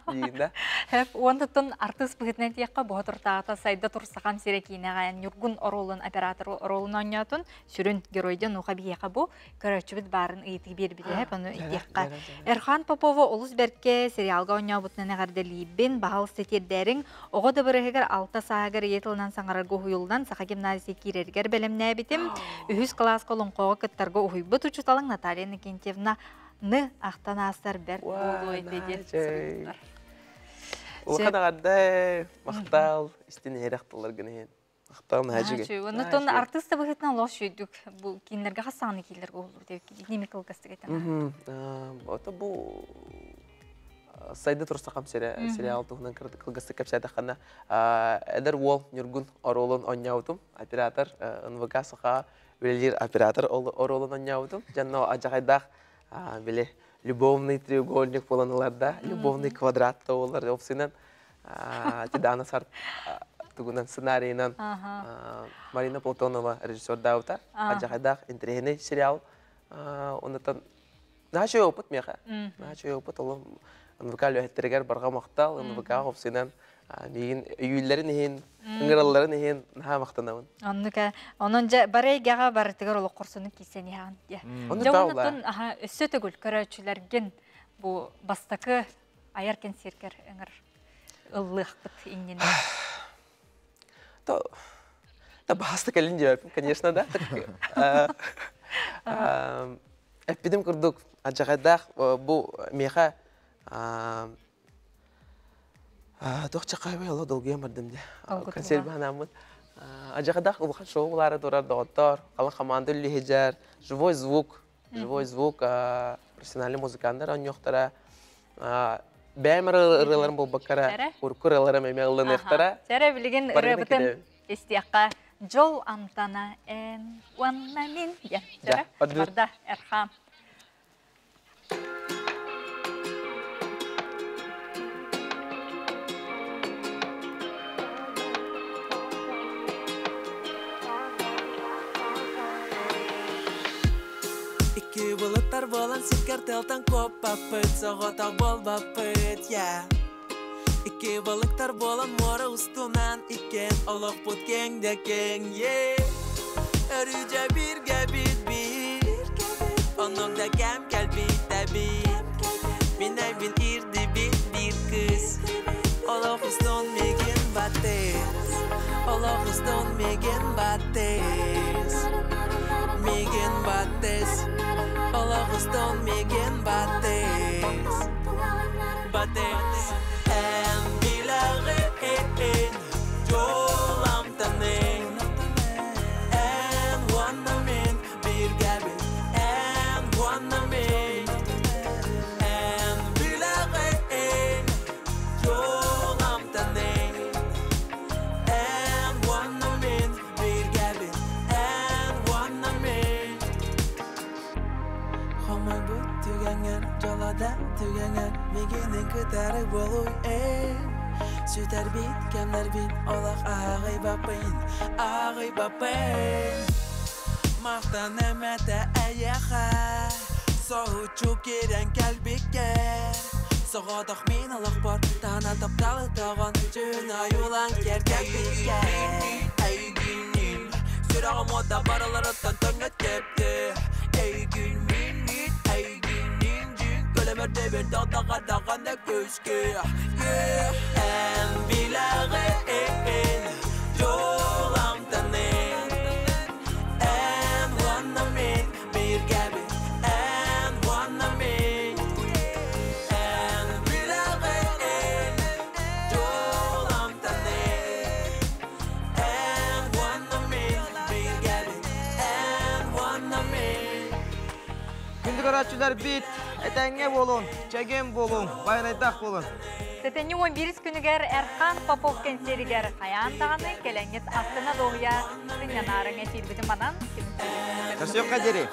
Дейинда. Хеп онтон артист быгытнен тиякка бохотуртаата сайда турсакан сирекинега Нургун оролун оператор оролун оньятын сүрүн геройден уха бияка бу көрөчүбүт барын ыйты бербиде хеп аны тиякка. Эрхан Попова улус берке сериалга оньябытнен гарделибин бахал сетирдерин ого да бирегер алта саагар етылнан саңарга хуюлдан саха гимназия кирергер белемне битим. Үһүс класс колонкого кыттарга уйбут учуталың Наталья Никентьевна ны ахтанастар бер болой деди. Улханагадда мактал истинерактылар генен. Мактал нажиге. Онтон артист быгытна лош үйдүк. Бу кинлерге хасаны килерге болур деп динамикал гастыгайтан. Ото бу сайда турсакам сериал тугунан кыргызды кепсайда хана эдер вол Нургун оролун оньяутум оператор НВК саха велир оператор оролун оньяутум жанно ажагайдах биле любовный треугольник боланыларда любовный квадрат болар опсинен тидана сарт тугунан сценарийнан Марина Платонова режиссер даута ажагайдах интерегне сериал онотон наше опыт меха наше опыт олом НВК лөһеттерегер барга мактал НВК опсинен Меген үйіллерін ехен, ыңыралларын ехен наға мақтанамын. Onun baraygaga barıtıgar olu kursunu kisen yahan. Jonathan össö tögül köröçülergen bu bastakı ayarken serker ыңыр ыллых бит иннене. Да басты кәлін жауапым, конечно, да. Әппедім күрдік, ажағайдақ бұл меға тоқча қайбай олы долгүйен бардым де. Консерві анамын. Ажағайдақ ұлған шоуылары тұрар доғыттар, қалын команды үлі хеджар, живой звук, профессиональный музыкандар он yoқтара. Бәймір ұрыларын бұл баққара, ұрқыр ұрыларын мәме ұлын еқтара. Сәрі білген ұры бұтын істияққа жол антана ән уанна мен. Барда Эрхан. İki bulutlar bolan siker teltan kopapıt, soğuta bol bapıt, yeah. İki balıklar bolan mora ustunan iken, oluk put keng de keng, yeah. Örüce bir gebit bir, onun da kem kelbit de bir. Binay bin irdi bir kız, oluk ustun megen bates, oluk ustun megen bates, megen bates. Olağıstan megen bates, bates. En bilağın yolam tanen, en vanamen bir gabi, en vanamen. En bilağın yolam tanen, en vanamen bir gabi, en vanamen. Homay bu tügenger, jalada tügenger, miginin kıtarı bolu Süter bit, kemler bit, olaq ağay bapayın Maqtan emete ayağa, soğuçu giren kalbiker Soğudak min alaq bar, tana taptalı tağın, cüna yulan kerkek biker Ey günüm, sürağım oda baraları tantangat kepti Ey günüm, ey günüm, cün kölemerde bir dağdağa dağında gözgü En bilağın yolam tanen En vanamen bir gabi En vanamen En bilağın yolam tanen En vanamen bir gabi En vanamen Gündük araççılar bit, etenge bolun, çegen bolun, bayanaydak bolun. Сетенни 11 күнігер Эрхан Попов кенсерігер қаян тағаны келеңет астына доғия сыңянарың әтелбіді манан. Көрсек қадері.